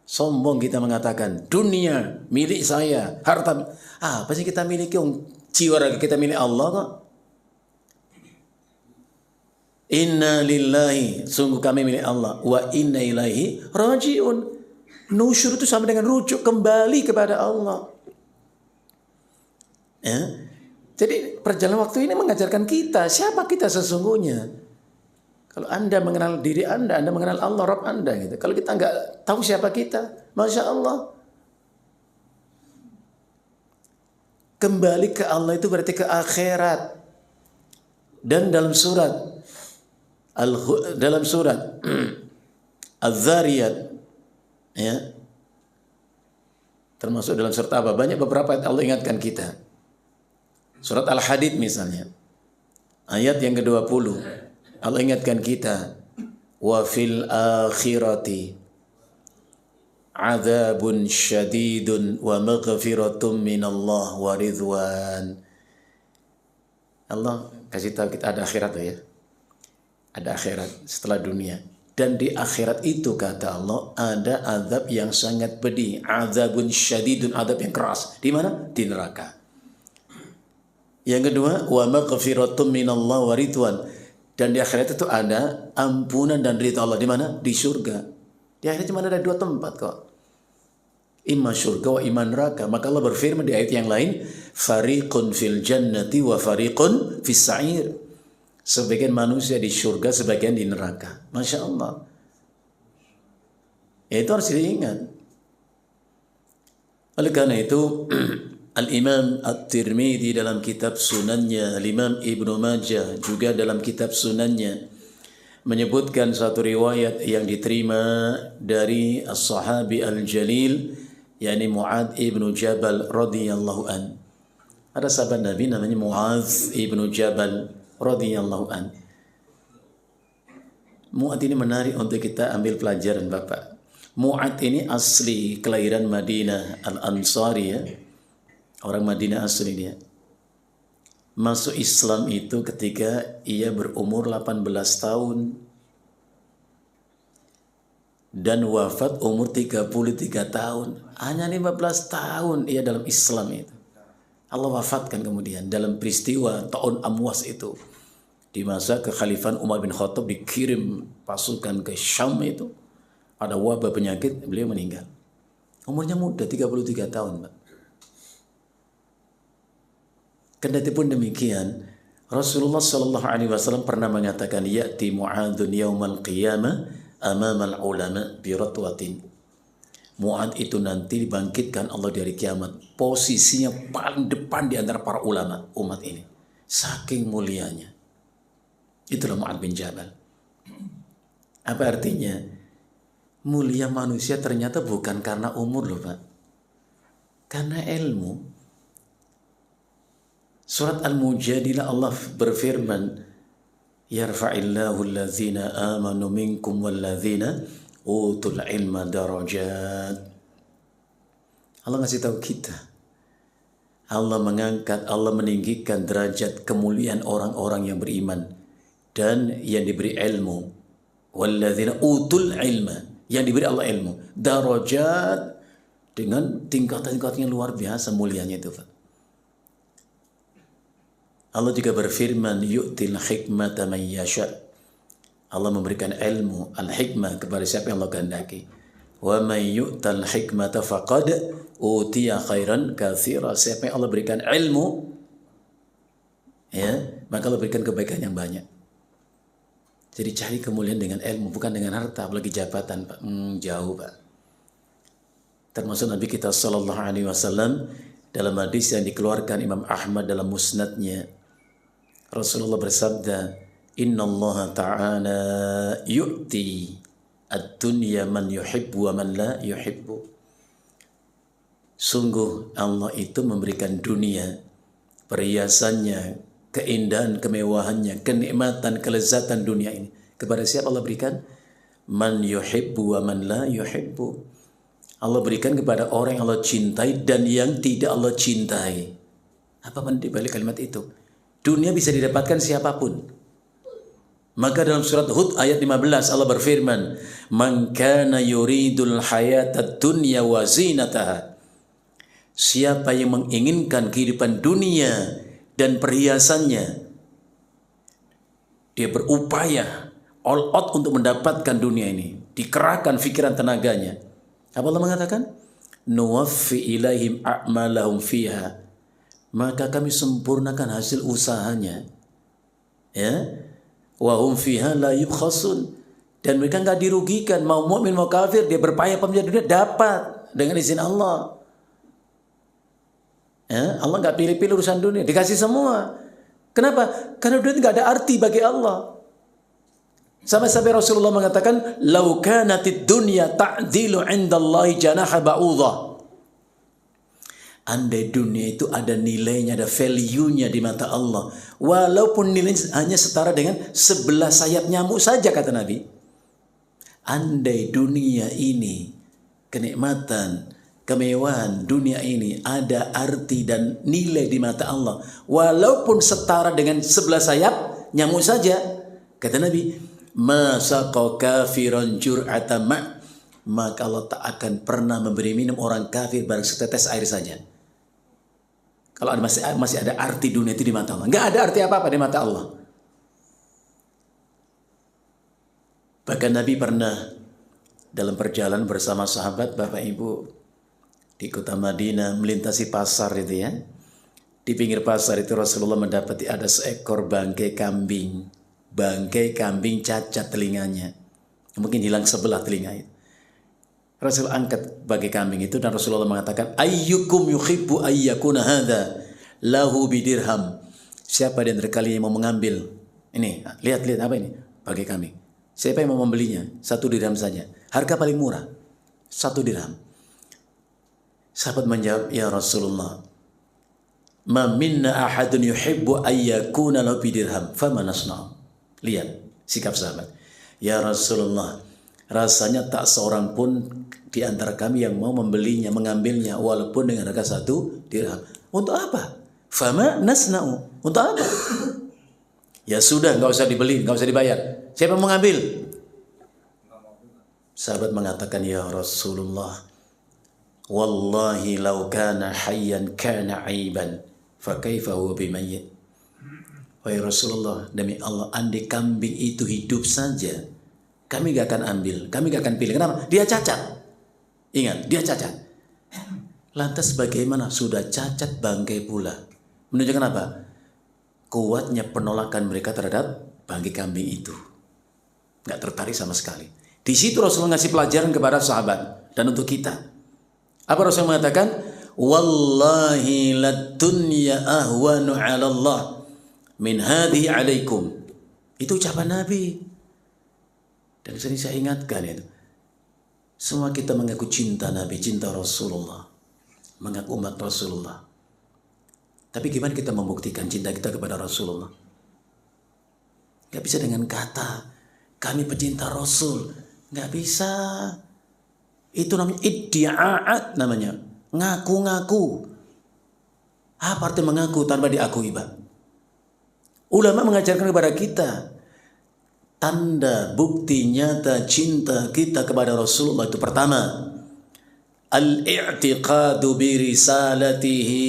Sombong kita mengatakan, dunia milik saya, harta. Apa sih kita miliki? Jiwa raga kita milik Allah kok. Inna lillahi, sungguh kami milik Allah. Wa inna ilaihi rajiun. Nusyur itu sama dengan rujuk kembali kepada Allah. Ya? Jadi perjalanan waktu ini mengajarkan kita siapa kita sesungguhnya. Kalau Anda mengenal diri Anda mengenal Allah, Rabb Anda gitu. Kalau kita nggak tahu siapa kita, Masya Allah. Kembali ke Allah itu berarti ke akhirat. Dan dalam surat Az-Zariyat, ya, termasuk dalam surat apa? Banyak beberapa ayat Allah ingatkan kita. Surat Al-Hadid misalnya, ayat yang ke-20. Allah ingatkan kita, wa fil akhirati adzabun syadidun wa maghfiratum minallah wa ridwan. Allah kasih tahu kita ada akhirat ya. Ada akhirat setelah dunia. Dan di akhirat itu kata Allah ada azab yang sangat pedih, adzabun syadidun, azab yang keras. Di mana? Di neraka. Yang kedua, wa maghfiratum minallah wa ridwan. Dan di akhirat itu ada ampunan dan ridha Allah. Di mana? Di surga. Di akhirat cuma ada 2 tempat kok. Imma surga wa imma neraka. Maka Allah berfirman di ayat yang lain, fariqun fil jannati wa fariqun fis sa'ir. Sebagian manusia di surga, sebagian di neraka. Masya Allah. Ya itu harus diingat. Oleh karena itu Al-Imam At-Tirmidzi dalam kitab sunannya, Al-Imam Ibnu Majah juga dalam kitab sunannya menyebutkan satu riwayat yang diterima dari as-sahabi al-jalil, yakni Mu'adz ibnu Jabal radhiyallahu an. Ada sahabat Nabi namanya Mu'adz ibnu Jabal radhiyallahu an. Mu'adz ini menarik untuk kita ambil pelajaran, Bapak. Mu'adz ini asli kelahiran Madinah, Al-Ansari ya. Orang Madinah asli dia. masuk Islam itu ketika ia berumur 18 tahun dan wafat umur 33 tahun. Hanya 15 tahun ia dalam Islam itu. Allah wafatkan kemudian dalam peristiwa Ta'un Amwas itu. Di masa kekhalifahan Umar bin Khattab dikirim pasukan ke Syam itu. Ada wabah penyakit, beliau meninggal. Umurnya muda, 33 tahun, Pak. Kendati pun demikian, Rasulullah SAW pernah mengatakan, ya'ti Mu'adzun yaumal qiyamah amamal ulama biratwatin. Mu'adz itu nanti dibangkitkan Allah dari kiamat. Posisinya paling depan di antara para ulama umat ini. Saking mulianya. Itulah Mu'adz bin Jabal. Apa artinya? Mulia manusia ternyata bukan karena umur loh, Pak. Karena ilmu. Surat Al-Mujadilah Allah berfirman, yarfa'illahu allazina amanu minkum wallazina utul ilma darajat. Allah ngasih tahu kita, Allah mengangkat, Allah meninggikan derajat kemuliaan orang-orang yang beriman dan yang diberi ilmu. Wallazina utul ilma, yang diberi Allah ilmu, darajat, dengan tingkatan-tingkatnya luar biasa mulianya itu, Pak. Allah juga berfirman, yu'til hikmata man yasha. Allah memberikan ilmu, al-hikmah kepada siapa yang Allah kehendaki. Wa man yu'tal hikmata faqad utiya khairan katsira. Siapa yang Allah berikan ilmu, ya, maka Allah berikan kebaikan yang banyak. Jadi cari kemuliaan dengan ilmu, bukan dengan harta, apalagi jabatan, Pak. Jauh, Pak. Termasuk Nabi kita sallallahu alaihi wasallam dalam hadis yang dikeluarkan Imam Ahmad dalam musnadnya, Rasulullah bersabda, Inna Allah Ta'ala yu'ti ad-dunya man yuhibbu wa man la yuhibbu. Sungguh Allah itu memberikan dunia, perhiasannya, keindahan, kemewahannya, kenikmatan, kelezatan dunia ini. Kepada siapa Allah berikan? Man yuhibbu wa man la yuhibbu. Allah berikan kepada orang yang Allah cintai dan yang tidak Allah cintai. Apa di balik kalimat itu? Dunia bisa didapatkan siapapun. Maka dalam surat Hud ayat 15 Allah berfirman, "Man kana yuridul hayatad dunya wa zinataha." Siapa yang menginginkan kehidupan dunia dan perhiasannya, dia berupaya all out untuk mendapatkan dunia ini, dikerahkan pikiran tenaganya. Apa Allah mengatakan? Nuwaffi ilaihim a'malahum fiha. Maka kami sempurnakan hasil usahanya. Ya. Wa hum fiha la yubkhasun. Dan mereka enggak dirugikan, mau mukmin mau kafir, dia berpayah pemilihan dunia dapat dengan izin Allah. Ya, Allah enggak pilih-pilih urusan dunia, dikasih semua. Kenapa? Karena dunia enggak ada arti bagi Allah. Sampai-sampai Rasulullah mengatakan, "Lau kanatid dunya ta'dilu 'indallahi janaha ba'udah." Andai dunia itu ada nilainya, ada value-nya di mata Allah, walaupun nilainya hanya setara dengan 11 sayap nyamuk saja, kata Nabi. Andai dunia ini, kenikmatan, kemewahan dunia ini ada arti dan nilai di mata Allah, walaupun setara dengan 11 sayap nyamuk saja, kata Nabi, masaqa kafiran jur'ata ma', maka Allah tak akan pernah memberi minum orang kafir barang setetes air saja. Kalau masih ada arti dunia itu di mata Allah. Nggak ada arti apa-apa di mata Allah. Bahkan Nabi pernah dalam perjalanan bersama sahabat, Bapak Ibu, di kota Madinah, melintasi pasar itu ya. Di pinggir pasar itu Rasulullah mendapati ada seekor bangkai kambing. Bangkai kambing cacat telinganya. Mungkin hilang sebelah telinga itu. Rasul angkat bangkai kambing itu dan Rasulullah mengatakan, ayyukum yuhibbu ayyakuna hadha lahu bidirham. Siapa di antara kalian yang mau mengambil ini? Lihat apa ini? Bangkai kambing. Siapa yang mau membelinya? 1 dirham saja. Harga paling murah 1 dirham. Sahabat menjawab, ya Rasulullah, ma minna ahadun yuhibbu ayyakuna lahu bidirham fama nasna'. Lihat sikap sahabat. Ya Rasulullah, rasanya tak seorang pun di antara kami yang mau membelinya, mengambilnya walaupun dengan harga 1 dirham. Untuk apa? Fama nasna'u. Untuk apa? Ya sudah, nggak usah dibeli, nggak usah dibayar. Siapa yang mau ngambil? Sahabat mengatakan, ya Rasulullah, wallahi law kana hayyan kana aiban, fa kaifa huwa bimayyit. Wahai Rasulullah, demi Allah, andai kambing itu hidup saja, kami gak akan ambil, kami gak akan pilih. Kenapa? Dia cacat. Ingat, dia cacat. Lantas bagaimana? Sudah cacat bangkai pula. Menunjukkan apa? Kuatnya penolakan mereka terhadap bangkai kambing itu. Gak tertarik sama sekali. Di situ Rasulullah ngasih pelajaran kepada sahabat dan untuk kita. Apa Rasulullah mengatakan? Wallahi lad dunya ahwanu 'ala Allah min hadhihi 'alaikum. Itu ucapan Nabi. Dan sering saya ingatkan itu. Semua kita mengaku cinta Nabi, cinta Rasulullah, mengaku umat Rasulullah. Tapi gimana kita membuktikan cinta kita kepada Rasulullah? Gak bisa dengan kata, kami pecinta Rasul. Gak bisa. Itu namanya iddi'a'at namanya. Ngaku-ngaku. Apa arti mengaku tanpa diakui, Pak? Ulama mengajarkan kepada kita. Tanda bukti nyata cinta kita kepada Rasulullah itu pertama, al-i'tiqadu bi risalatihi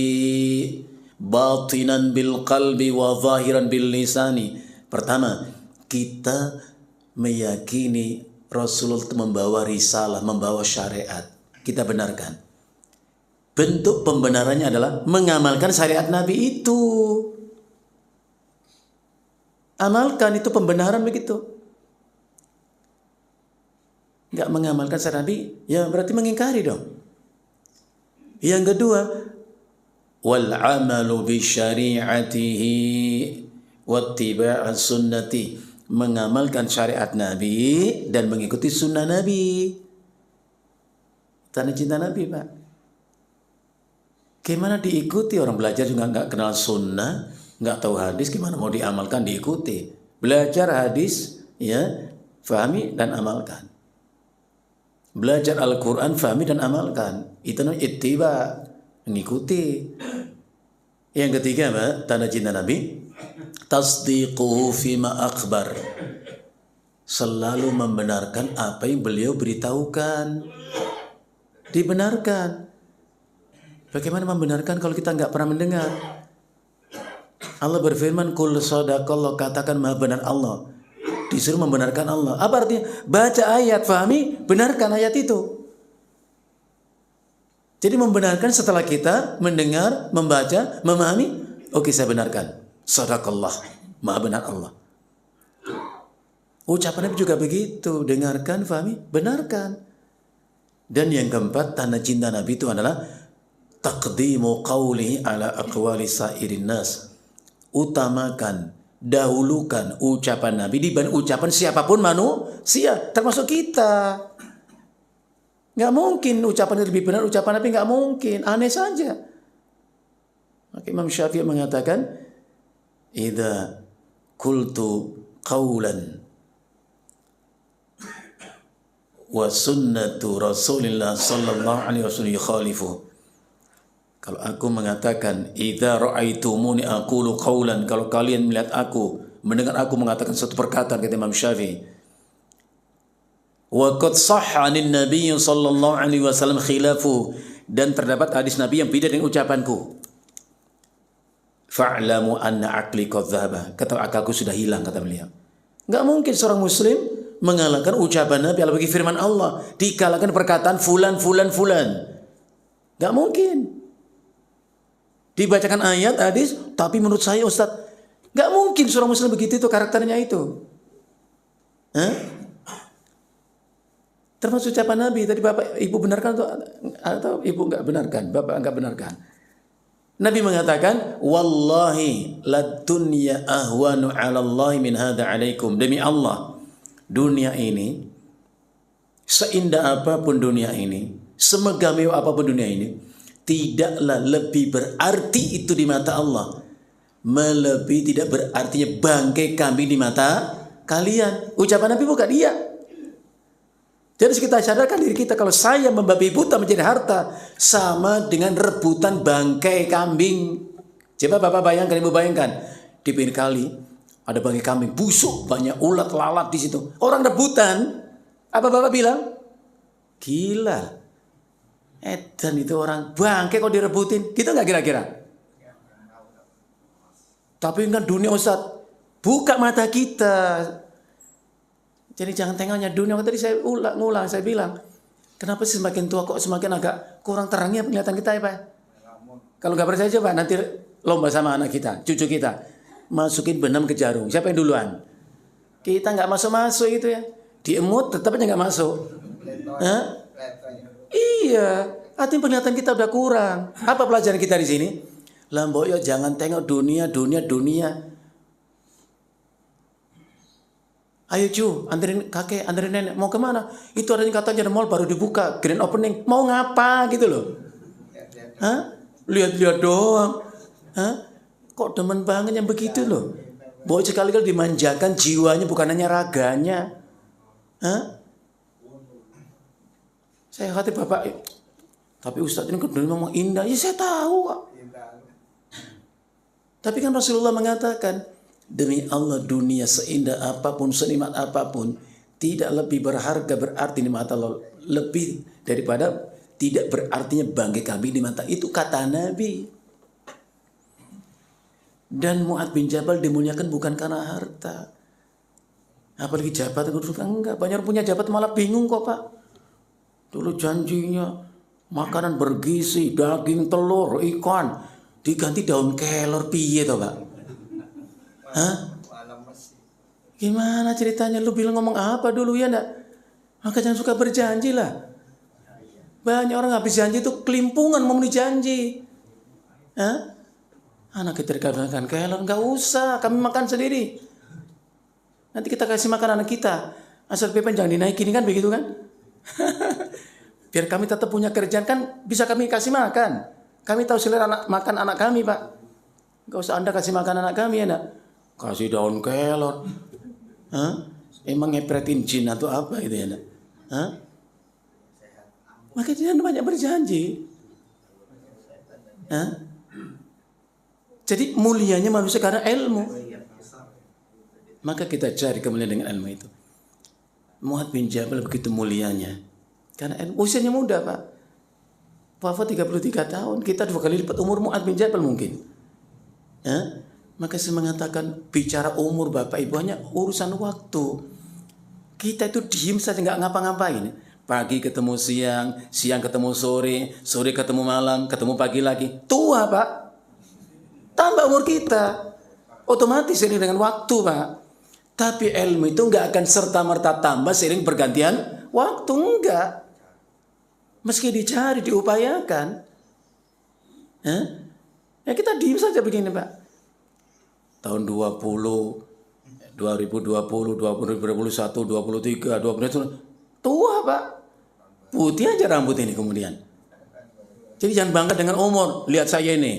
batinan bil qalbi wa zahiran bil lisani. Pertama, kita meyakini Rasulullah itu membawa risalah, membawa syariat. Kita benarkan. Bentuk pembenarannya adalah mengamalkan syariat Nabi itu. Amalkan, itu pembenaran begitu. Enggak mengamalkan syariat Nabi, ya berarti mengingkari dong. Yang kedua, wal amalu bi syari'atihi wattiba'a sunnati, mengamalkan syariat Nabi dan mengikuti sunnah Nabi. Tanda cinta Nabi, Pak. Gimana diikuti? Orang belajar juga nggak kenal sunnah, nggak tahu hadis, gimana mau diamalkan, diikuti? Belajar hadis, ya, fahami dan amalkan. Belajar Al-Quran, fahami dan amalkan. Itu namanya ittiba, mengikuti. Yang ketiga, Pak, tanda cinta Nabi, tasdiquhu fima akhbar, selalu membenarkan apa yang beliau beritahukan. Dibenarkan. Bagaimana membenarkan kalau kita nggak pernah mendengar? Allah berfirman, "Qul sadaqallah", katakan maha benar Allah. Disuruh membenarkan Allah. Apa artinya? Baca ayat, fahami, benarkan ayat itu. Jadi membenarkan setelah kita mendengar, membaca, memahami, oke, saya benarkan. Sadaqallah, maha benar Allah. Ucapan Nabi juga begitu. Dengarkan, fahami, benarkan. Dan yang keempat, tanda cinta Nabi itu adalah taqdimu qawli ala aqwali sairin nas. Utamakan, dahulukan ucapan Nabi dibanding ucapan siapapun manusia, termasuk kita. Nggak mungkin ucapan lebih benar ucapan Nabi, nggak mungkin, aneh saja. Maka Imam Syafi'i mengatakan, idza qultu qawlan wa sunnatu Rasulillah sallallahu alaihi wasallam yukhalifu. Kalau aku mengatakan, idza ra'aitumuni aqulu qawlan, kalau kalian melihat aku, mendengar aku mengatakan satu perkataan, kata Imam Syafi'i, wa qad sahha 'anin nabiy sallallahu alaihi wasallam khilafu, dan terdapat hadis Nabi yang beda dengan ucapanku, fa'lamu anna aqli qad dhahaba, kata akalku sudah hilang, kata beliau. Enggak mungkin seorang muslim mengalahkan ucapan Nabi, apalagi firman Allah, dikalahkan perkataan fulan. Enggak mungkin. Dibacakan ayat, hadis, tapi menurut saya Ustaz, nggak mungkin seorang muslim begitu, itu karakternya itu. Termasuk ucapan Nabi, tadi Bapak Ibu benarkan atau Ibu nggak benarkan, Bapak nggak benarkan. Nabi mengatakan, wallahi lad dunya ahwanu 'ala Allah min hadza 'alaikum. Demi Allah, dunia ini, seindah apapun dunia ini, semegah mewah apapun dunia ini, tidaklah lebih berarti itu di mata Allah melebihi tidak berartinya bangkai kambing di mata kalian. Ucapan Nabi bukan dia. Jadi kita sadarkan diri kita, kalau saya membabi buta menjadi harta sama dengan rebutan bangkai kambing. Coba Bapak bayangkan, Ibu bayangkan. Di pinggir kali ada bangkai kambing busuk, banyak ulat lalat di situ. Orang rebutan. Apa Bapak bilang? Gila. Edan itu orang bangkai kok direbutin. Gitu nggak kira-kira? Tapi kan dunia Ustaz, buka mata kita. Jadi jangan tengoknya dunia. Tadi saya ngulang, saya bilang, kenapa sih semakin tua kok semakin agak kurang terangnya penglihatan kita ya Pak? Kalau nggak percaya coba nanti lomba sama anak kita, cucu kita. Masukin benam ke jarum. Siapa yang duluan? Kita nggak masuk-masuk itu ya. Diemut tetap aja nggak masuk. Hah? Iya, artinya penglihatan kita udah kurang. Apa pelajaran kita di sini? Lamboyo jangan tengok dunia. Ayo cu, anterin kakek, anterin nenek. Mau kemana? Itu adanya katanya mall baru dibuka, grand opening. Mau ngapa gitu loh? Hah? Lihat-lihat doang. Hah? Kok demen banget yang begitu loh? Boy sekali-kali dimanjakan jiwanya bukan hanya raganya. Hah? Saya kata Bapak, tapi Ustadz ini kan memang indah. Ya saya tahu kok. Tapi kan Rasulullah mengatakan, demi Allah dunia seindah apapun, senikmat apapun, tidak lebih berharga berarti di mata Allah. Lebih daripada tidak berartinya bangkai kambing di mata. Itu kata Nabi. Dan Mu'adz bin Jabal dimuliakan bukan karena harta. Apalagi jabatan, enggak. Banyak orang punya jabatan malah bingung kok Pak. Dulu janjinya makanan bergizi, daging, telur, ikan, diganti daun kelor, piye toh Pak? Hah? Gimana ceritanya? Lu bilang ngomong apa dulu ya enggak? Maka jangan suka berjanji lah. Banyak orang habis janji itu kelimpungan mau janji. Hah? Anak kita dikatakan kelor, enggak usah, kami makan sendiri. Nanti kita kasih makan anak kita. Asal pepen jangan dinaikin kan begitu kan? Biar kami tetap punya kerjaan kan bisa kami kasih makan. Kami tahu selera makan anak kami Pak. Enggak usah Anda kasih makan anak kami ya enggak? Kasih daun kelor. Hah? Emang ngepretin jin atau apa itu ya enggak? Hah? Makanya jangan banyak berjanji. Hah? Jadi mulianya manusia karena ilmu. Maka kita cari kemuliaan dengan ilmu itu. Mu'adz bin Jabal begitu mulianya. Karena usianya muda Pak. Wafat 33 tahun. Kita 2 kali lipat umur Mu'adz bin Jabal mungkin. Ya? Maka saya mengatakan bicara umur Bapak Ibu hanya urusan waktu. Kita itu diem saja nggak ngapa-ngapain. Pagi ketemu siang, siang ketemu sore, sore ketemu malam, ketemu pagi lagi. Tua Pak. Tambah umur kita. Otomatis ini dengan waktu Pak. Tapi ilmu itu nggak akan serta-merta tambah seiring pergantian waktu, enggak. Meski dicari, diupayakan. Ya kita diem saja begini Pak. Tahun 2020, 2021, 2023, 2022, tua Pak. Putih aja rambut ini kemudian. Jadi jangan bangga dengan umur. Lihat saya ini,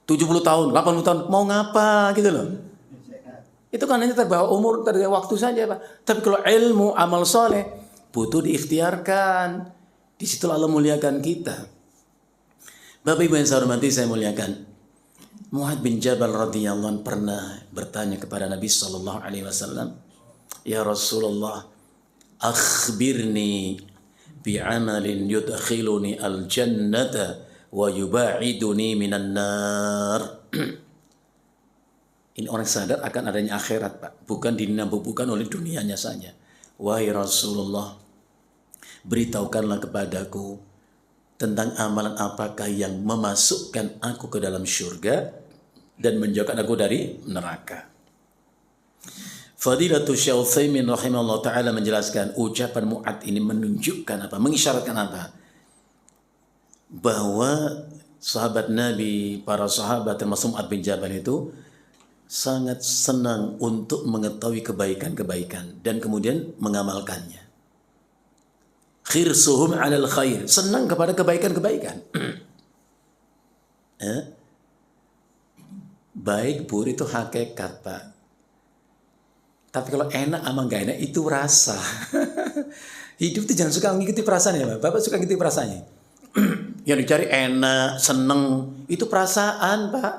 70 tahun, 80 tahun, mau ngapa gitu loh. Itu kan hanya terbawa umur, terbawa waktu saja Pak. Tapi kalau ilmu, amal soleh, butuh diikhtiarkan. Di situ Allah muliakan kita. Bapak Ibu yang saya hormati, saya muliakan. Mu'adz bin Jabal radhiyallahu anhu pernah bertanya kepada Nabi sallallahu alaihi wasallam, "Ya Rasulullah, akhbirni bi'amalin yudkhiluni al-jannata wa yuba'iduni minan nar." Ini orang sadar akan adanya akhirat Pak, bukan dinambubukan oleh dunianya saja. Wahai Rasulullah, beritahukanlah kepadaku tentang amalan apakah yang memasukkan aku ke dalam syurga dan menjauhkan aku dari neraka. Fadilatul Syekh Utsaimin rahimahullah taala menjelaskan ucapan Mu'adz ini menunjukkan apa? Mengisyaratkan apa? Bahwa sahabat Nabi, para sahabat termasuk Mu'adz bin Jabal itu sangat senang untuk mengetahui kebaikan-kebaikan dan kemudian mengamalkannya. Khirsuhum 'alal khair, senang kepada kebaikan-kebaikan. Baik buruk itu hakikat Pak. Tapi kalau enak sama gak enak itu rasa. Hidup itu jangan suka mengikuti perasaan ya Pak. Bapak suka mengikuti perasaannya. Yang dicari enak, seneng, itu perasaan Pak.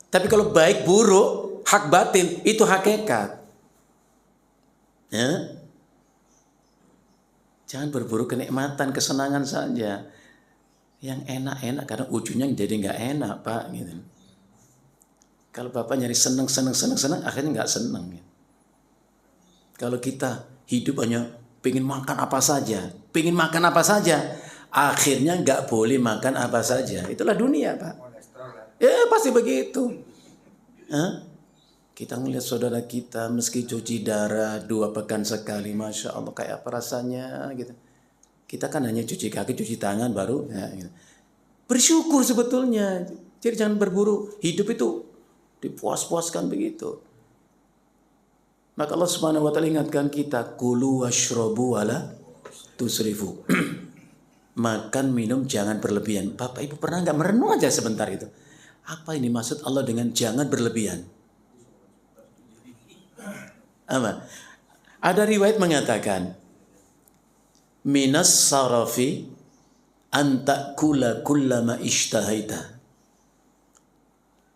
Tapi kalau baik buruk, hak batil, itu hakikat. Ya. Jangan berburu kenikmatan, kesenangan saja. Yang enak-enak, karena ujungnya jadi nggak enak, Pak. Gitu. Kalau Bapak nyari senang, akhirnya nggak senang. Gitu. Kalau kita hidup hanya pengen makan apa saja, akhirnya nggak boleh makan apa saja. Itulah dunia, Pak. Ya pasti begitu. Hah? Kita ngelihat saudara kita meski cuci darah 2 pekan sekali, Masya Allah, kayak apa rasanya gitu. Kita kan hanya cuci kaki, cuci tangan baru. Ya, gitu. Bersyukur sebetulnya. Jadi jangan berburu. Hidup itu dipuas-puaskan begitu. Maka Allah Subhanahu wa taala ingatkan kita, kulu washrabu wala tusrifu. Makan, minum jangan berlebihan. Bapak Ibu pernah nggak merenung aja sebentar itu? Apa ini maksud Allah dengan jangan berlebihan? Apa? Ada riwayat mengatakan, minas sarafi antakula kullama ishtahaita.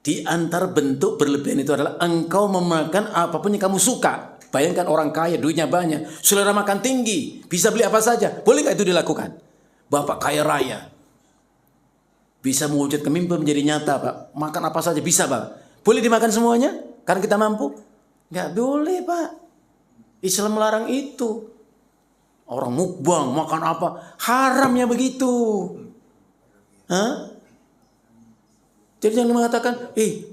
Di antar bentuk berlebihan itu adalah engkau memakan apapun yang kamu suka. Bayangkan orang kaya, duitnya banyak, selera makan tinggi, bisa beli apa saja. Boleh nggak itu dilakukan? Bapak kaya raya, bisa mewujudkan mimpi menjadi nyata, Pak. Makan apa saja bisa, Pak. Boleh dimakan semuanya? Karena kita mampu? Nggak boleh, Pak. Islam melarang itu. Orang mukbang, makan apa? Haramnya begitu. Hah? Jadi jangan mengatakan,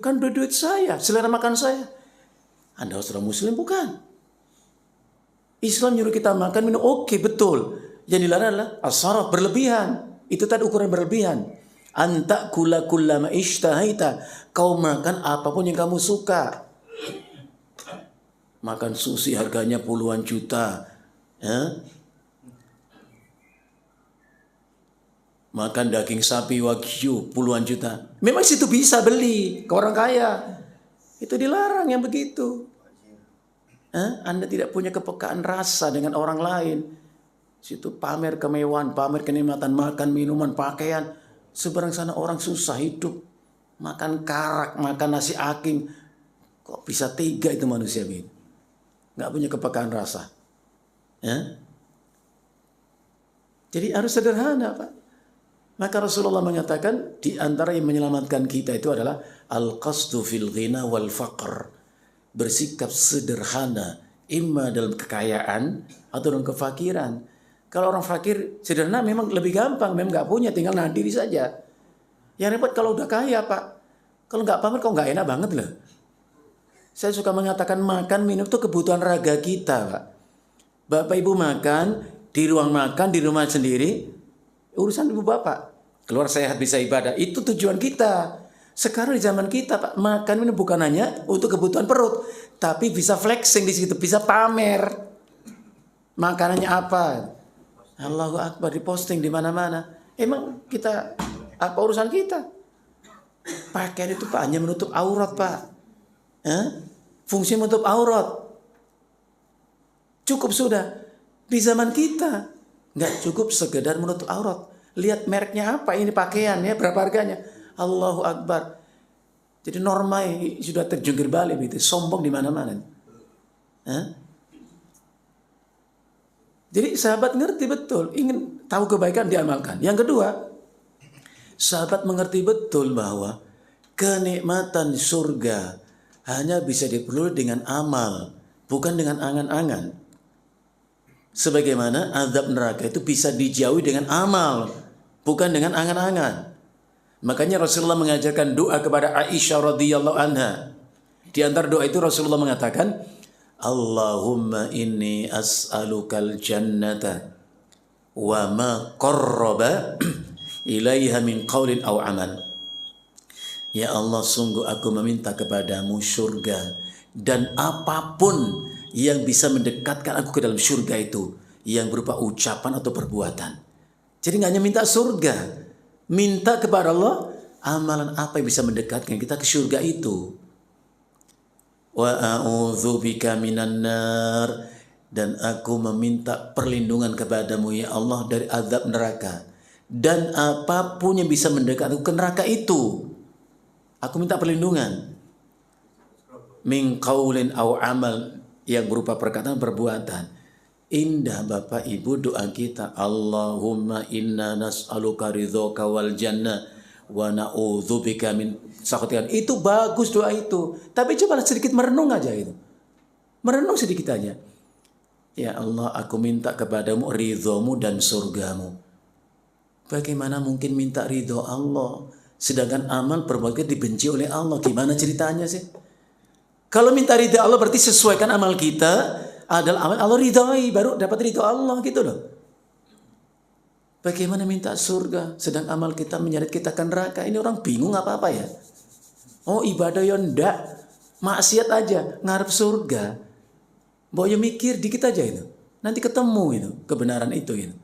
kan duit saya, selera makan saya. Anda seorang muslim bukan? Islam nyuruh kita makan, minum, oke, betul. Yang dilarang adalah as-saraf, berlebihan. Itu tadi ukuran berlebihan. Anta kullama ishtahaita. Kau makan apapun yang kamu suka. Makan sushi harganya puluhan juta. Ya? Makan daging sapi wagyu puluhan juta. Memang situ bisa beli ke orang kaya. Itu dilarang yang begitu. Anda tidak punya kepekaan rasa dengan orang lain. Situ pamer kemewahan, pamer kenikmatan, makan, minuman, pakaian. Seberang sana orang susah hidup. Makan karak, makan nasi aking. Kok bisa tega itu manusia ini? Nggak punya kepekaan rasa. Ya? Jadi harus sederhana, Pak. Maka Rasulullah mengatakan di antara yang menyelamatkan kita itu adalah al-qasdu fil ghina wal faqr. Bersikap sederhana, imma dalam kekayaan atau dalam kefakiran. Kalau orang fakir sederhana memang lebih gampang, memang nggak punya, tinggal nahan diri saja. Yang repot kalau udah kaya, Pak. Kalau nggak pamer kok nggak enak banget loh. Saya suka mengatakan makan minum itu kebutuhan raga kita, Pak. Bapak Ibu makan di ruang makan di rumah sendiri, urusan ibu bapak. Keluar sehat bisa ibadah, itu tujuan kita. Sekarang di zaman kita, Pak, makan minum bukan hanya untuk kebutuhan perut, tapi bisa flexing di situ, bisa pamer. Makanannya apa? Allahu Akbar, diposting di mana-mana. Emang kita apa urusan kita? Pakaian itu, Pak, hanya menutup aurat, Pak. Fungsi menutup aurat. Cukup sudah. Di zaman kita nggak cukup sekedar menutup aurat. Lihat mereknya apa, ini pakaiannya, berapa harganya. Allahu Akbar. Jadi norma sudah terjungkir balik gitu, sombong di mana-mana. Jadi sahabat ngerti betul, ingin tahu kebaikan diamalkan. Yang kedua, sahabat mengerti betul bahwa kenikmatan surga hanya bisa diperoleh dengan amal, bukan dengan angan-angan. Sebagaimana azab neraka itu bisa dijauhi dengan amal, bukan dengan angan-angan. Makanya Rasulullah mengajarkan doa kepada Aisyah radhiyallahu anha. Di antara doa itu Rasulullah mengatakan, Allahumma inni as'alukal jannata wa ma qarraba ilaiha min qaulin aw amal. Ya Allah, sungguh aku meminta kepadamu surga dan apapun yang bisa mendekatkan aku ke dalam surga itu, yang berupa ucapan atau perbuatan. Jadi nggak hanya minta surga, minta kepada Allah amalan apa yang bisa mendekatkan kita ke surga itu. Wa a'udzubika minan nar, dan aku meminta perlindungan kepadamu ya Allah dari azab neraka dan apapun yang bisa mendekatkan aku ke neraka itu. Aku minta perlindungan. Min qaulin aw amal, yang berupa perkataan perbuatan. Indah Bapak Ibu doa kita. Allahumma inna nas'aluka ridhoka wal jannah wa na'udzubika min sakhatika. Itu bagus doa itu. Tapi coba sedikit merenung aja itu. Merenung sedikit aja. Ya Allah, aku minta kepadamu ridhomu dan surgamu. Bagaimana mungkin minta ridho Allah, sedangkan amal perbuatan dibenci oleh Allah? Gimana ceritanya sih? Kalau minta ridho Allah berarti sesuaikan amal kita adalah amal Allah ridhoi, baru dapat ridho Allah gitu loh. Bagaimana minta surga, sedang amal kita menyeret kita ke neraka? Ini orang bingung apa-apa ya. Oh ibadah ya ndak, maksiat aja, ngarep surga. Boyo mikir dikit aja itu, nanti ketemu itu kebenaran itu gitu.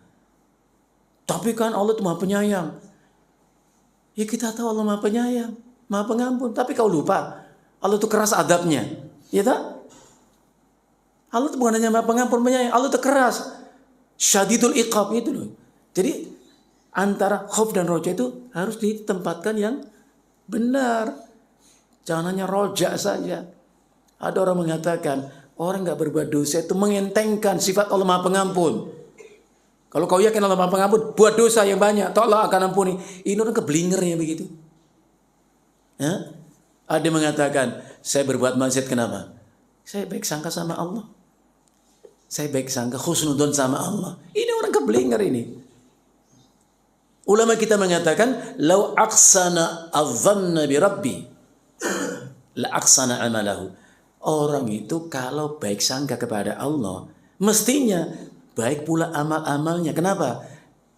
Tapi kan Allah itu Maha Penyayang. Ya kita tahu Allah Maha Penyayang, Maha Pengampun. Tapi kau lupa, Allah itu keras adabnya. Ya tak? Allah itu bukan hanya Maha Pengampun, Penyayang. Allah itu keras. Syadidul iqab itu loh. Jadi antara khauf dan roja itu harus ditempatkan yang benar. Jangan hanya roja saja. Ada orang mengatakan, orang nggak berbuat dosa itu mengentengkan sifat Allah Maha Pengampun. Kalau kau yakin Allah Maha Pengampun, buat dosa yang banyak, toh Allah akan ampuni. Ini orang keblinger ya begitu. Ya? Ada yang mengatakan, saya berbuat maksiat kenapa? Saya baik sangka sama Allah. Saya baik sangka khusnudon sama Allah. Ini orang keblinger ini. Ulama kita mengatakan, lau aqsana adhanna bi rabbi la aqsana amalahu. Orang itu kalau baik sangka kepada Allah, mestinya baik pula amal-amalnya. Kenapa?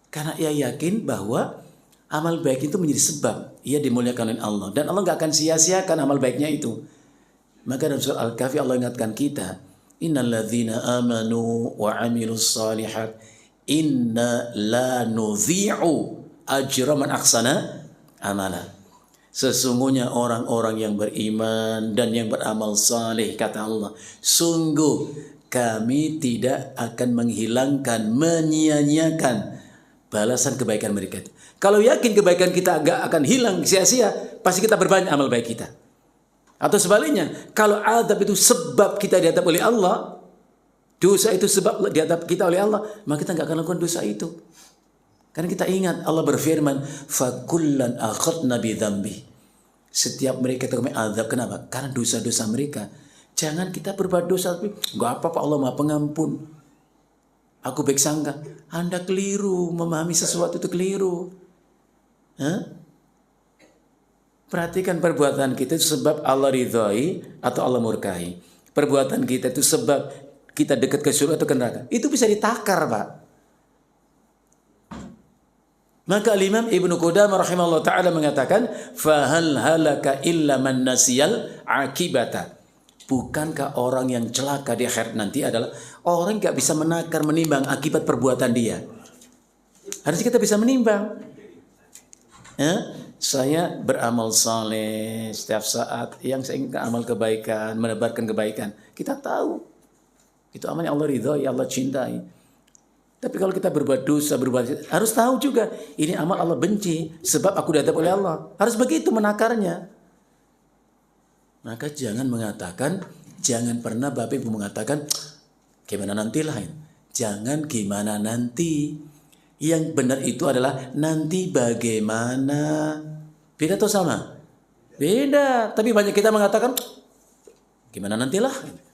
Karena ia yakin bahwa amal baik itu menjadi sebab ia dimuliakan oleh Allah. Dan Allah gak akan sia-siakan amal baiknya itu. Maka dalam surah Al-Kahfi Allah ingatkan kita, innal ladzina amanu wa amilus salihat inna la nudhi'u ajra man ahsana amala. Sesungguhnya orang-orang yang beriman dan yang beramal saleh, kata Allah, sungguh kami tidak akan menghilangkan, menyia-nyiakan balasan kebaikan mereka. Kalau yakin kebaikan kita agak akan hilang sia-sia, pasti kita berbanyak amal baik kita. Atau sebaliknya, kalau adab itu sebab kita diadab oleh Allah, dosa itu sebab diadab kita oleh Allah, maka kita nggak akan lakukan dosa itu. Karena kita ingat Allah berfirman, fakullan akhadna bidzambi. Setiap mereka itu kami azab. Kenapa? Karena dosa-dosa mereka. Jangan kita berbuat dosa tapi nggak apa-apa, Allah Maha Pengampun. Aku baik sangka. Anda keliru, memahami sesuatu itu keliru. Perhatikan perbuatan kita itu sebab Allah ridhoi atau Allah murkai. Perbuatan kita itu sebab kita dekat ke surga atau ke neraka. Itu bisa ditakar, Pak. Maka Imam Ibnu Qudamah rahimahullah ta'ala mengatakan, fahal halaka illa man nasiyal akibata. Bukankah orang yang celaka di akhirat nanti adalah orang yang gak bisa menakar, menimbang akibat perbuatan dia. Harusnya kita bisa menimbang. Saya beramal saleh setiap saat, yang saya ingin amal kebaikan, menebarkan kebaikan. Kita tahu itu amal yang Allah ridhoi, Allah cintai. Tapi kalau kita berbuat dosa, harus tahu juga ini amal Allah benci sebab aku diadab oleh Allah. Harus begitu menakarnya. Maka jangan mengatakan, jangan pernah Bapak Ibu mengatakan gimana nantilah. Jangan gimana nanti. Yang benar itu adalah nanti bagaimana. Beda atau sama? Beda. Tapi banyak kita mengatakan gimana nantilah.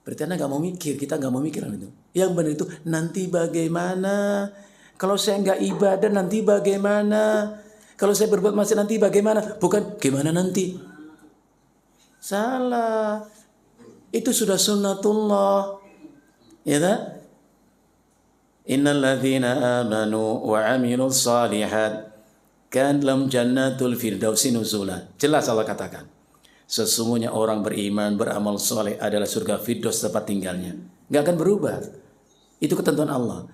Berarti Anda gak mau mikir, kita gak mau mikir itu. Yang benar itu nanti bagaimana. Kalau saya gak ibadah nanti bagaimana. Kalau saya berbuat maksiat nanti bagaimana. Bukan gimana nanti. Salah. Itu sudah sunnatullah. Ya tak? Innal ladzina amanu wa amilus salihat kan lam jannatul firdausi nuzula. Jelas Allah katakan. Sesungguhnya orang beriman, beramal soleh adalah surga Firdaus tempat tinggalnya. Gak akan berubah. Itu ketentuan Allah.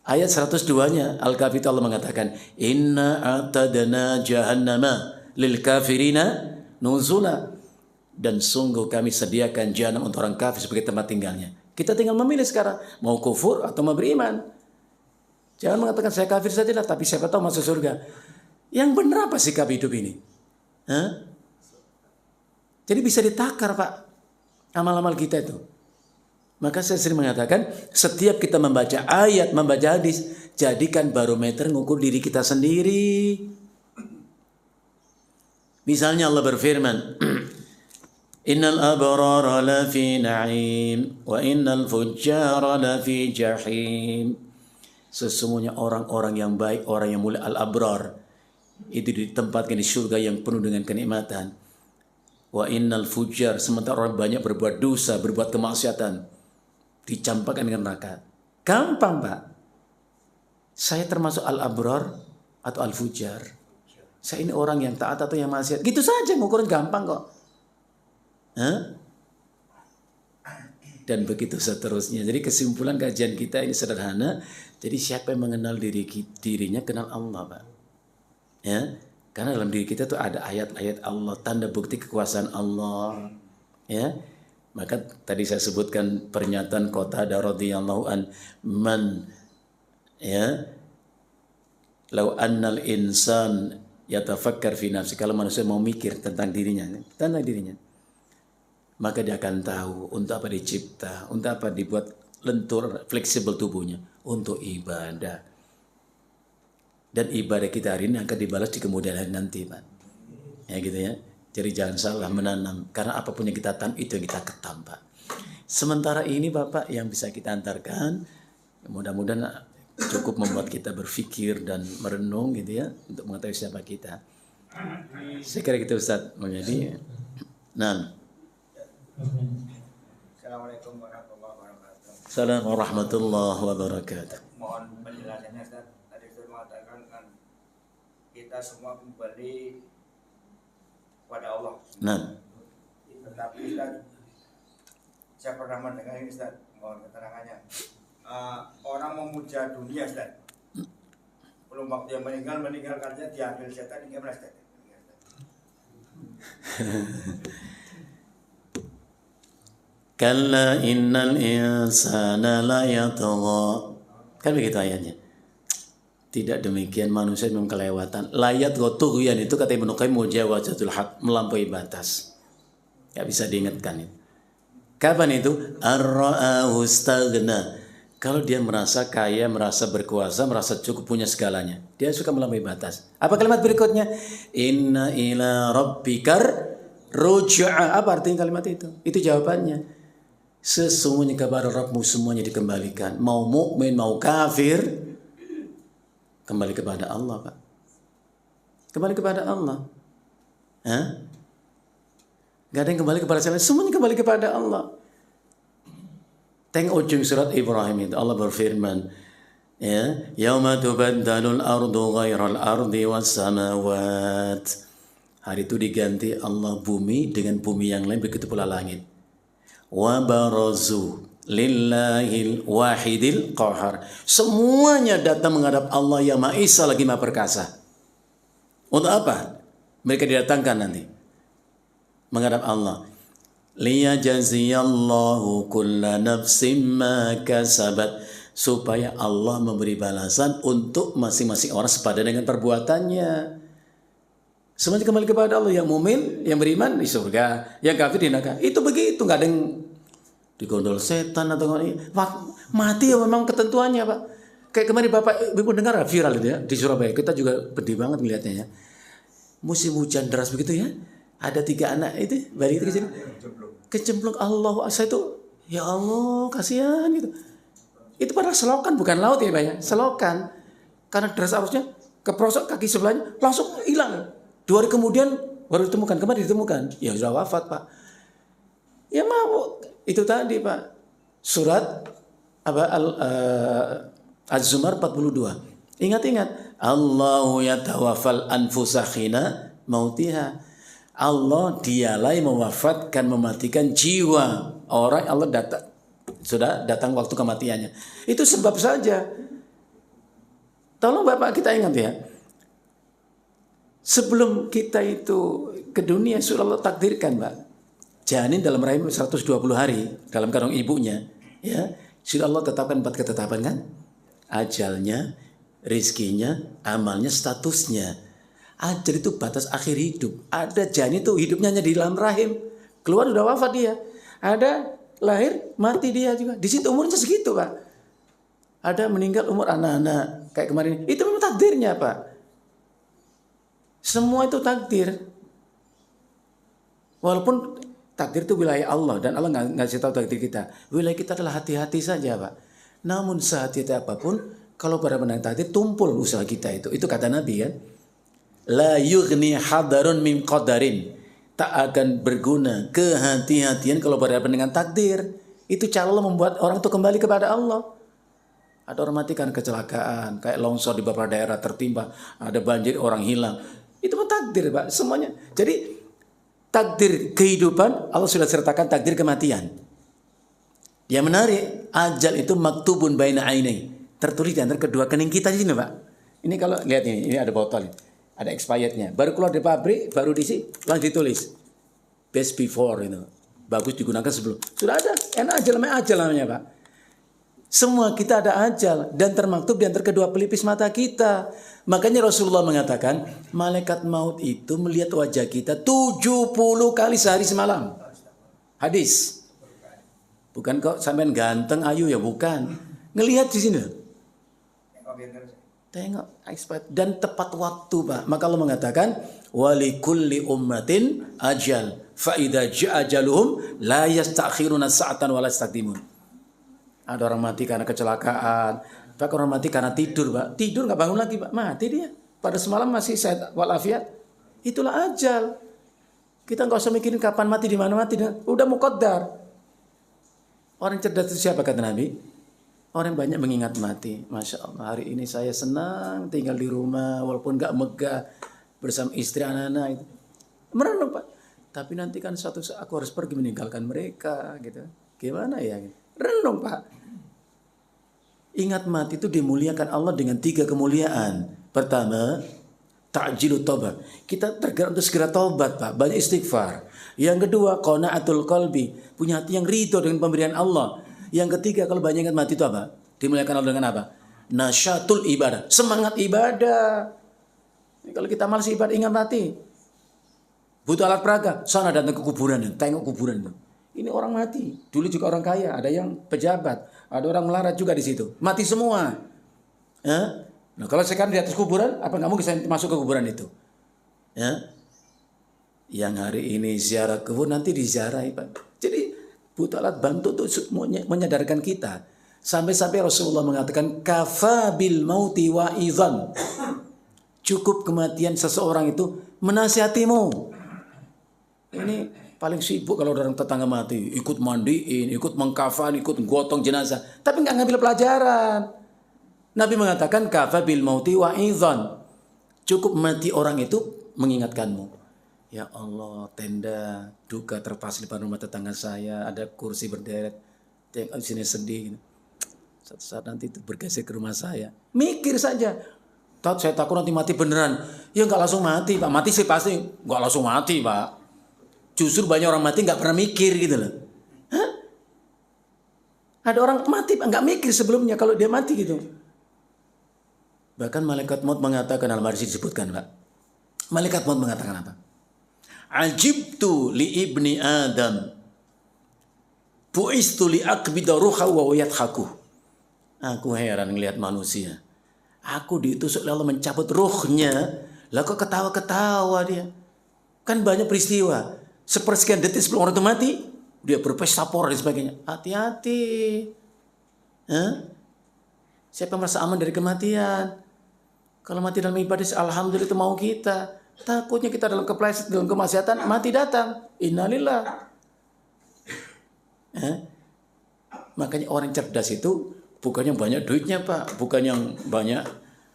Ayat 102-nya Al-Kahfi Allah mengatakan, inna a'tadna jahannama lil kafirina nuzula. Dan sungguh kami sediakan jahanam untuk orang kafir sebagai tempat tinggalnya. Kita tinggal memilih sekarang, mau kufur atau mau beriman. Jangan mengatakan saya kafir saja lah, tapi siapa tahu masuk surga. Yang benar apa sikap hidup ini? Hah? Jadi bisa ditakar Pak, amal-amal kita itu. Maka saya sering mengatakan, setiap kita membaca ayat, membaca hadis, jadikan barometer ngukur diri kita sendiri. Misalnya Allah berfirman, Innal abrara lafi na'im, wa innal fujjara lafi jahim. Sesungguhnya orang-orang yang baik, orang yang mulia, al-abrar, itu ditempatkan di surga yang penuh dengan kenikmatan. Wa innal fujjar, sementara orang banyak berbuat dosa, berbuat kemaksiatan, dicampakkan dengan neraka. Gampang Pak. Saya termasuk al-abrar atau al-fujjar. Saya ini orang yang taat atau yang maksiat. Gitu saja, ngukurin gampang kok. Hah? Dan begitu seterusnya. Jadi kesimpulan kajian kita ini sederhana. Jadi siapa yang mengenal dirinya, kenal Allah Pak. Ya, karena dalam diri kita tuh ada ayat-ayat Allah, tanda bukti kekuasaan Allah. Ya, maka tadi saya sebutkan pernyataan Qatadah radhiyallahu an, man ya, law annal insan yatafakkar fi nafsi, kalau manusia mau mikir tentang dirinya, maka dia akan tahu untuk apa dicipta, untuk apa dibuat lentur, fleksibel tubuhnya, untuk ibadah. Dan ibadah kita hari ini akan dibalas di kemudian hari nanti, Pak. Ya gitu ya. Jadi jangan salah menanam, karena apapun yang kita tanam itu yang kita ketam, Pak. Sementara ini Bapak yang bisa kita antarkan, mudah-mudahan cukup membuat kita berpikir dan merenung gitu ya, untuk mengetahui siapa kita. Saya kira gitu Ustaz Mulyadi. Nah. Assalamualaikum warahmatullahi wabarakatuh. Assalamualaikum warahmatullahi wabarakatuh. Mohon penjelasannya Ustaz. Tadi Ustaz mengatakan kan kita semua kembali kepada Allah. Nah. Tetapi Ustaz, saya pernah mendengar ini Ustaz, mohon keterangannya. Orang memuja dunia Ustaz. Belum waktu yang meninggalkannya diambil setan, gimana Ustaz? Kalla innal insana la yatgha. Kan begitu ayatnya. Tidak demikian, manusia memang kelewatan. La yatgha tughyan itu kata Ibnu Qayyim mujawazatul haq, melampaui batas. Enggak bisa diingatkan itu. Kapan itu? Ar-ra'ahu istaghna. Kalau dia merasa kaya, merasa berkuasa, merasa cukup punya segalanya, dia suka melampaui batas. Apa kalimat berikutnya? Inna ila rabbikar ruj'a. Apa artinya kalimat itu? Itu jawabannya. Sesungguhnya kepada Rabbmu semuanya dikembalikan. Mau mukmin, mau kafir, kembali kepada Allah, Pak. Kembali kepada Allah. Hah? Gak ada yang kembali kepada siapa, semuanya kembali kepada Allah. Tengok ujung surat Ibrahim itu, Allah berfirman, ya, yauma tubaddalul ardu ghairal ardi was samawat. Hari itu diganti Allah bumi dengan bumi yang lain, begitu pula langit. Wa barazu lillahil wahidil qahar. Semuanya datang menghadap Allah yang Maha Esa lagi Maha Perkasa. Untuk apa? Mereka didatangkan nanti menghadap Allah. Liyajziyallahu kulla nafsim ma kasabat, supaya Allah memberi balasan untuk masing-masing orang sepadan dengan perbuatannya. Semuanya kembali kepada Allah. Yang mukmin, yang beriman di surga, yang kafir di neraka. Itu begitu, nggak ada yang digondol setan atau mati ya, memang ketentuannya Pak. Kayak kemarin Bapak Ibu dengar viral itu ya di Surabaya. Kita juga pedih banget melihatnya ya. Musim hujan deras begitu ya. Ada 3 anak itu bayi itu kecil kecemplung. Allah, saya itu ya Allah kasihan gitu. Itu padahal selokan, bukan laut ya Pak ya, selokan. Karena deras arusnya keprosok kaki sebelahnya langsung hilang. 2 hari kemudian baru ditemukan, kemarin ditemukan. Ya sudah wafat Pak. Ya mau itu tadi Pak. Surat apa Az-Zumar 42. Ingat-ingat, Allahu yatawaffal anfusa khina mautiha. Allah dialah yang mewafatkan, mematikan jiwa orang. Allah sudah datang waktu kematiannya. Itu sebab saja. Tolong Bapak kita ingat ya. Sebelum kita itu ke dunia sudah Allah takdirkan, Pak. Janin dalam rahim 120 hari dalam kandung ibunya, ya. Sudah Allah tetapkan 4 ketetapan kan? Ajalnya, rizkinya, amalnya, statusnya. Ajal itu batas akhir hidup. Ada janin itu hidupnya hanya di dalam rahim. Keluar udah wafat dia. Ada lahir, mati dia juga. Di situ umurnya segitu, Pak. Ada meninggal umur anak-anak. Kayak kemarin. Itu memang takdirnya, Pak. Semua itu takdir. Walaupun takdir itu wilayah Allah. Dan Allah nggak ngasih tahu takdir kita. Wilayah kita adalah hati-hati saja, Pak. Namun sehati-hati apapun, kalau pada menang takdir, tumpul usaha kita itu. Itu kata Nabi kan. La yughni hadarun min qadarin. Tak akan berguna kehati-hatian kalau berhadapan dengan takdir. Itu cara Allah membuat orang itu kembali kepada Allah. Ada orang mati karena kecelakaan, kayak longsor di beberapa daerah tertimpa, ada banjir, orang hilang. Itu pun takdir, Pak, semuanya. Jadi takdir kehidupan Allah sudah sertakan takdir kematian. Yang menarik, ajal itu maktubun baina ainai. Tertulis di antara kedua kening kita di sini, Pak. Ini kalau lihat ini ada botol ini. Ada expirednya. Baru keluar dari pabrik, baru diisi, langsung ditulis. Best before itu. Bagus digunakan sebelum. Sudah ada. Enak ajal namanya, Pak. Semua kita ada ajal. Dan termaktub di antara kedua pelipis mata kita. Makanya Rasulullah mengatakan, malaikat maut itu melihat wajah kita 70 kali sehari semalam. Hadis. Bukan kok sampean ganteng, ayu ya, bukan. Ngelihat di sini. Tengok expired dan tepat waktu, Pak. Maka Allah mengatakan wali kulli ummatin ajal fa idza ja'a ajaluhum la yastakhiruna sa'atan wa la yastaqdimun. Ada orang mati karena kecelakaan, bahkan orang mati karena tidur, Pak. Tidur enggak bangun lagi, Pak. Mati dia. Pada semalam masih sehat walafiat. Itulah ajal. Kita enggak usah mikirin kapan mati, di mana mati, udah muqaddar. Orang cerdas itu siapa kata Nabi? Orang banyak mengingat mati. Masya Allah, hari ini saya senang tinggal di rumah walaupun gak megah bersama istri anak-anak itu. Merenung, Pak. Tapi nanti kan suatu saat aku harus pergi meninggalkan mereka gitu. Gimana ya? Renung, Pak. Ingat mati itu dimuliakan Allah dengan 3 kemuliaan. Pertama, ta'jilu taubat. Kita tergerak untuk segera taubat, Pak. Banyak istighfar. Yang kedua, qanaatul qalbi. Punya hati yang ridho dengan pemberian Allah. Yang ketiga, kalau banyak ingat mati itu apa? Dimuliakan Allah dengan apa? Nasyatul ibadah. Semangat ibadah. Kalau kita malas ibadah, ingat mati. Butuh alat peraga. Sana datang ke kuburan. Tengok kuburan itu. Ini orang mati. Dulu juga orang kaya. Ada yang pejabat. Ada orang melarat juga di situ. Mati semua. Ya? Nah, kalau sekarang di atas kuburan, apa nggak mungkin saya masuk ke kuburan itu? Ya? Yang hari ini ziarah kubur, nanti diziarahi, Pak. Jadi butuh alat bantu untuk menyadarkan kita. Sampai-sampai Rasulullah mengatakan kafa bil mauti wa idzan. Cukup kematian seseorang itu menasihatimu. Ini paling sibuk kalau orang tetangga mati, ikut mandiin, ikut mengkafan, ikut gotong jenazah, tapi nggak ngambil pelajaran. Nabi mengatakan kafa bil mauti wa idzan. Cukup mati orang itu mengingatkanmu. Ya Allah, tenda duka terpasang di depan rumah tetangga saya, ada kursi berderet, tengok di sini sedih. Suatu saat nanti itu bergeser ke rumah saya. Mikir saja. Saya takut nanti mati beneran. Ya nggak langsung mati, Pak. Mati sih pasti nggak langsung mati, Pak. Justru banyak orang mati nggak pernah mikir gitu loh. Hah? Ada orang mati nggak mikir sebelumnya kalau dia mati gitu. Bahkan malaikat maut mengatakan, Al-Marsi disebutkan, Pak. Malaikat maut mengatakan apa? Ajibtu li ibni Adam bu'istu li aqbida ruha wa yadhaku. Aku heran ngelihat manusia. Aku diutus oleh Allah mencabut ruhnya, lah kok ketawa-ketawa dia. Kan banyak peristiwa. Sepersekian detik sebelum orang itu mati, dia berpesta pora dan sebagainya. Hati-hati. Siapa yang merasa aman dari kematian? Kalau mati dalam ibadah, alhamdulillah itu mau kita. Takutnya kita dalam kepleset, dalam kemaksiatan, mati datang. Innalillah. Makanya orang cerdas itu bukan yang banyak duitnya, Pak. Bukan yang banyak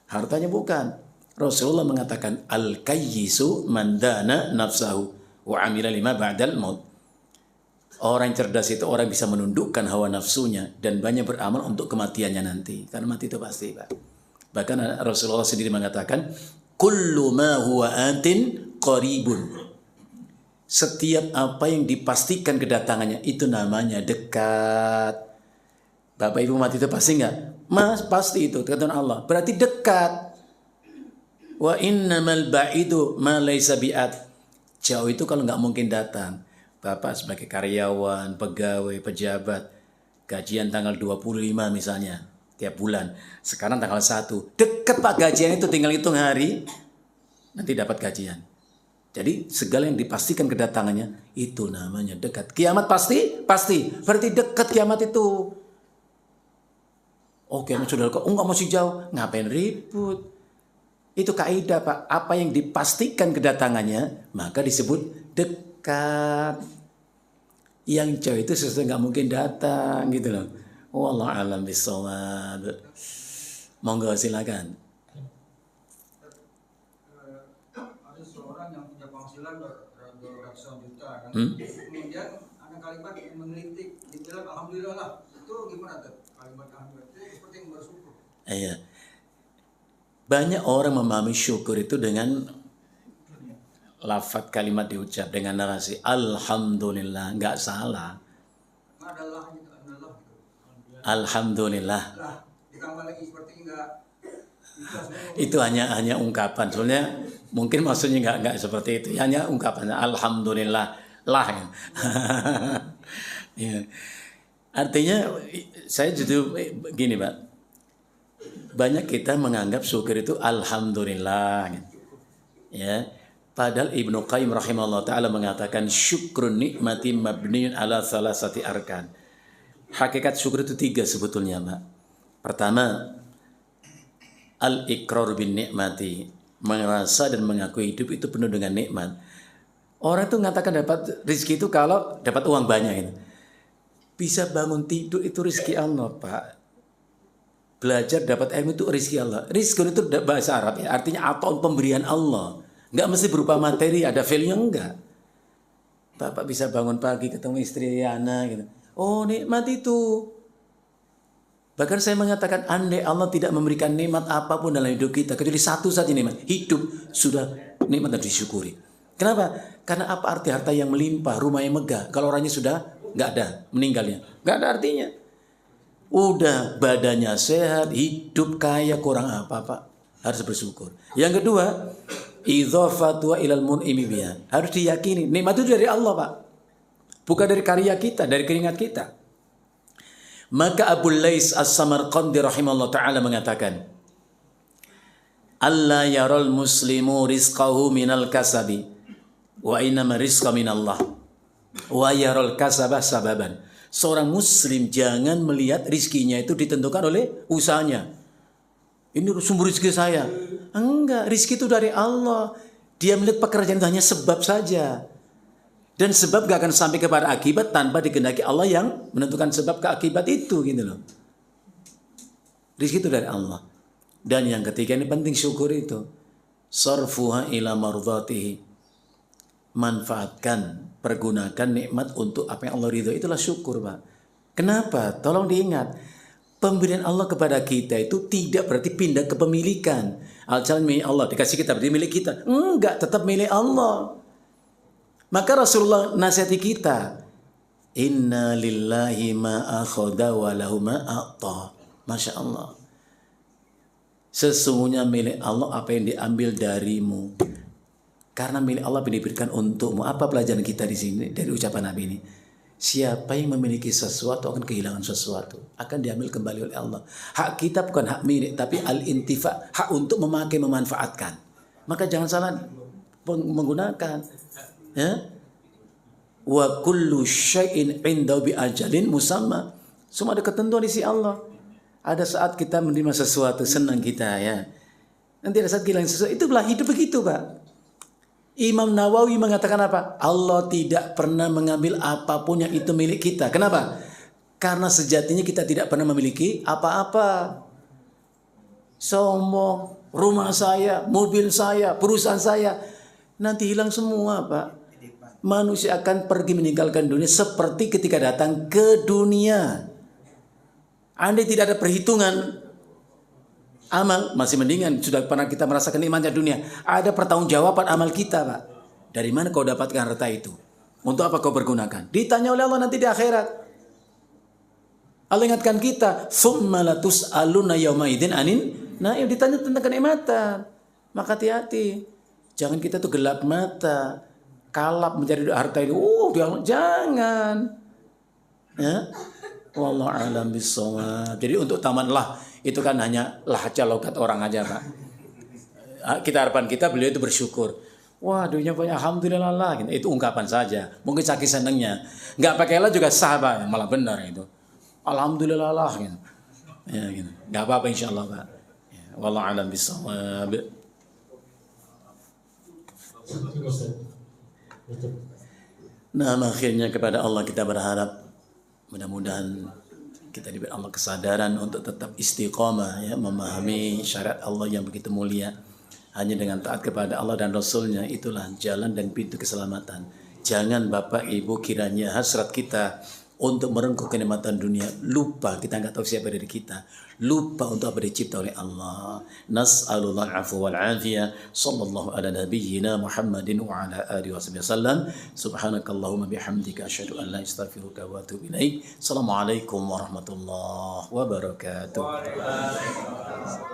hartanya, bukan. Rasulullah mengatakan, Al-kayyisu mandana nafsahu wa amila lima ba'dal maut. Orang cerdas itu orang bisa menundukkan hawa nafsunya dan banyak beramal untuk kematiannya nanti. Karena mati itu pasti, Pak. Bahkan Rasulullah sendiri mengatakan, kullu ma huwa atin qaribun. Setiap apa yang dipastikan kedatangannya itu namanya dekat. Bapak Ibu mati itu pasti enggak? Mas, pasti itu, kata Allah. Berarti dekat. Wa innamal ba'idu ma laysa bi'at. Jauh itu kalau nggak mungkin datang. Bapak sebagai karyawan, pegawai, pejabat, gajian tanggal 25 misalnya, tiap bulan. Sekarang tanggal 1. Deket Pak gajian itu, tinggal hitung hari, nanti dapat gajian. Jadi segala yang dipastikan kedatangannya, itu namanya dekat. Kiamat pasti? Pasti. Berarti dekat kiamat itu. Oke, saudara, enggak masih jauh. Ngapain ribut? Itu kaidah Pak. Apa yang dipastikan kedatangannya, maka disebut dekat. Yang jauh itu sesuatu nggak mungkin datang gitu loh. Wallahu a'lam bishawab. Monggo silakan. Ada seorang yang punya penghasilan ratusan juta kan. Kemudian ada kalimat yang mengkritik, dibilang alhamdulillah lah. Itu gimana tuh? Kalimat alhamdulillah itu seperti yang bersyukur. Iya. Banyak orang memahami syukur itu dengan lafaz kalimat diucap dengan narasi alhamdulillah, nggak salah. Adalah gitu, adalah gitu. Alhamdulillah. Lah, ditambah lagi seperti enggak Itu hanya ungkapan. Sebenarnya mungkin maksudnya nggak seperti itu. Hanya ungkapannya alhamdulillah lah. Ya. Artinya saya justru gini Pak. Banyak kita menganggap syukur itu alhamdulillah. Ya. Padahal Ibnu Qayyim rahimahullah ta'ala mengatakan syukrun nikmati mabniun ala salasati arkan. Hakikat syukur itu 3 sebetulnya Pak. Pertama, al-iqrar bin nikmati. Merasa dan mengakui hidup itu penuh dengan nikmat. Orang itu mengatakan dapat rezeki itu kalau dapat uang banyak. Itu. Bisa bangun tidur itu rezeki Allah Pak. Belajar dapat ilmu itu rezeki Allah. Rizkun itu bahasa Arab ya, artinya atau pemberian Allah. Enggak mesti berupa materi, ada value enggak. Bapak bisa bangun pagi ketemu istri Yana gitu. Oh, nikmat itu. Bahkan saya mengatakan andai Allah tidak memberikan nikmat apapun dalam hidup kita, kecuali satu saja nikmat, hidup sudah nikmat dan disyukuri. Kenapa? Karena apa arti harta yang melimpah, rumah yang megah, kalau orangnya sudah enggak ada, meninggalnya. Enggak ada artinya. Udah badannya sehat, hidup kaya, kurang apa Pak? Harus bersyukur. Yang kedua, idzafatu ilal mun'imi biha. Harus diyakini nikmat itu dari Allah Pak. Bukan dari karya kita, dari keringat kita. Maka Abu Lais As-Samarqandi rahimahullah ta'ala mengatakan, Allah yaral muslimu rizqahu minal kasabi wa innama rizqa minallah wa yaral kasabah sababan. Seorang muslim jangan melihat rizkinya itu ditentukan oleh usahanya. Ini sumber rizki saya. Enggak, rizki itu dari Allah. Dia melihat pekerjaan itu hanya sebab saja. Dan sebab gak akan sampai kepada akibat tanpa dikehendaki Allah yang menentukan sebab ke akibat itu gitu loh. Rizki itu dari Allah. Dan yang ketiga ini penting syukur itu. Sarfuha ila mardhatihi. Manfaatkan, pergunakan nikmat untuk apa yang Allah ridho. Itulah syukur Pak. Kenapa? Tolong diingat. Pemberian Allah kepada kita itu tidak berarti pindah kepemilikan. Al-Jalal milik Allah, dikasih kita berarti milik kita. Enggak, tetap milik Allah. Maka Rasulullah nasihati kita. Inna lillahi ma akhada wa lahu ma a'ta. Masya Allah. Sesungguhnya milik Allah apa yang diambil darimu. Karena milik Allah diberikan untukmu. Apa pelajaran kita di sini dari ucapan Nabi ini? Siapa yang memiliki sesuatu akan kehilangan sesuatu. Akan diambil kembali oleh Allah. Hak kita bukan hak milik, tapi al-intifa. Hak untuk memakai, memanfaatkan. Maka jangan salah menggunakan. Ya? Wa kullu syai'in indahu bi ajalin musamma. Semua ada ketentuan di sisi Allah. Ada saat kita menerima sesuatu, senang kita ya. Nanti ada saat kehilangan sesuatu. Itulah hidup begitu Pak. Imam Nawawi mengatakan apa? Allah tidak pernah mengambil apapun yang itu milik kita. Kenapa? Karena sejatinya kita tidak pernah memiliki apa-apa. Sombong, rumah saya, mobil saya, perusahaan saya. Nanti hilang semua Pak. Manusia akan pergi meninggalkan dunia seperti ketika datang ke dunia. Andai tidak ada perhitungan amal, masih mendingan sudah pernah kita merasakan nikmatnya dunia. Ada pertanggungjawaban amal kita Pak. Dari mana kau dapatkan harta itu? Untuk apa kau pergunakan? Ditanya oleh Allah nanti di akhirat. Allah ingatkan kita, "Tsumma latus'aluna yauma idzin anin." Nah, ditanya tentang kenikmatan. Maka hati-hati. Jangan kita tuh gelap mata, kalap mencari harta itu. Jangan. Ya. Wallahu a'lam bishawab. Jadi untuk tamanlah itu kan hanya lahja logat orang aja, Pak. Harapan kita beliau itu bersyukur. Wah, dunia banyak, alhamdulillah lah. Gitu. Itu ungkapan saja. Mungkin saking senangnya. Nggak pakai lah juga sah, Pak. Malah benar itu. Alhamdulillah lah. Gitu. Ya, gitu. Nggak apa-apa insyaAllah, Pak. Ya. Wallahu a'lam bishawab. Nah, akhirnya kepada Allah kita berharap. Mudah-mudahan kita diberi Allah kesadaran untuk tetap istiqamah, ya, memahami syariat Allah yang begitu mulia. Hanya dengan taat kepada Allah dan Rasulnya itulah jalan dan pintu keselamatan. Jangan Bapak Ibu kiranya hasrat kita untuk merengkuh kenikmatan dunia, lupa kita nggak tahu siapa dari kita, lupa untuk apa dicipta oleh Allah. Nas'alullah al-'afwa wal 'afiyah. Sallallahu ala nabiyyina Muhammadin wa ala alihi wasallam. Subhanakallahumma bihamdika asyhadu an la ilaha illa anta astaghfiruka wa atubu ilaik. Assalamualaikum warahmatullahi wabarakatuh.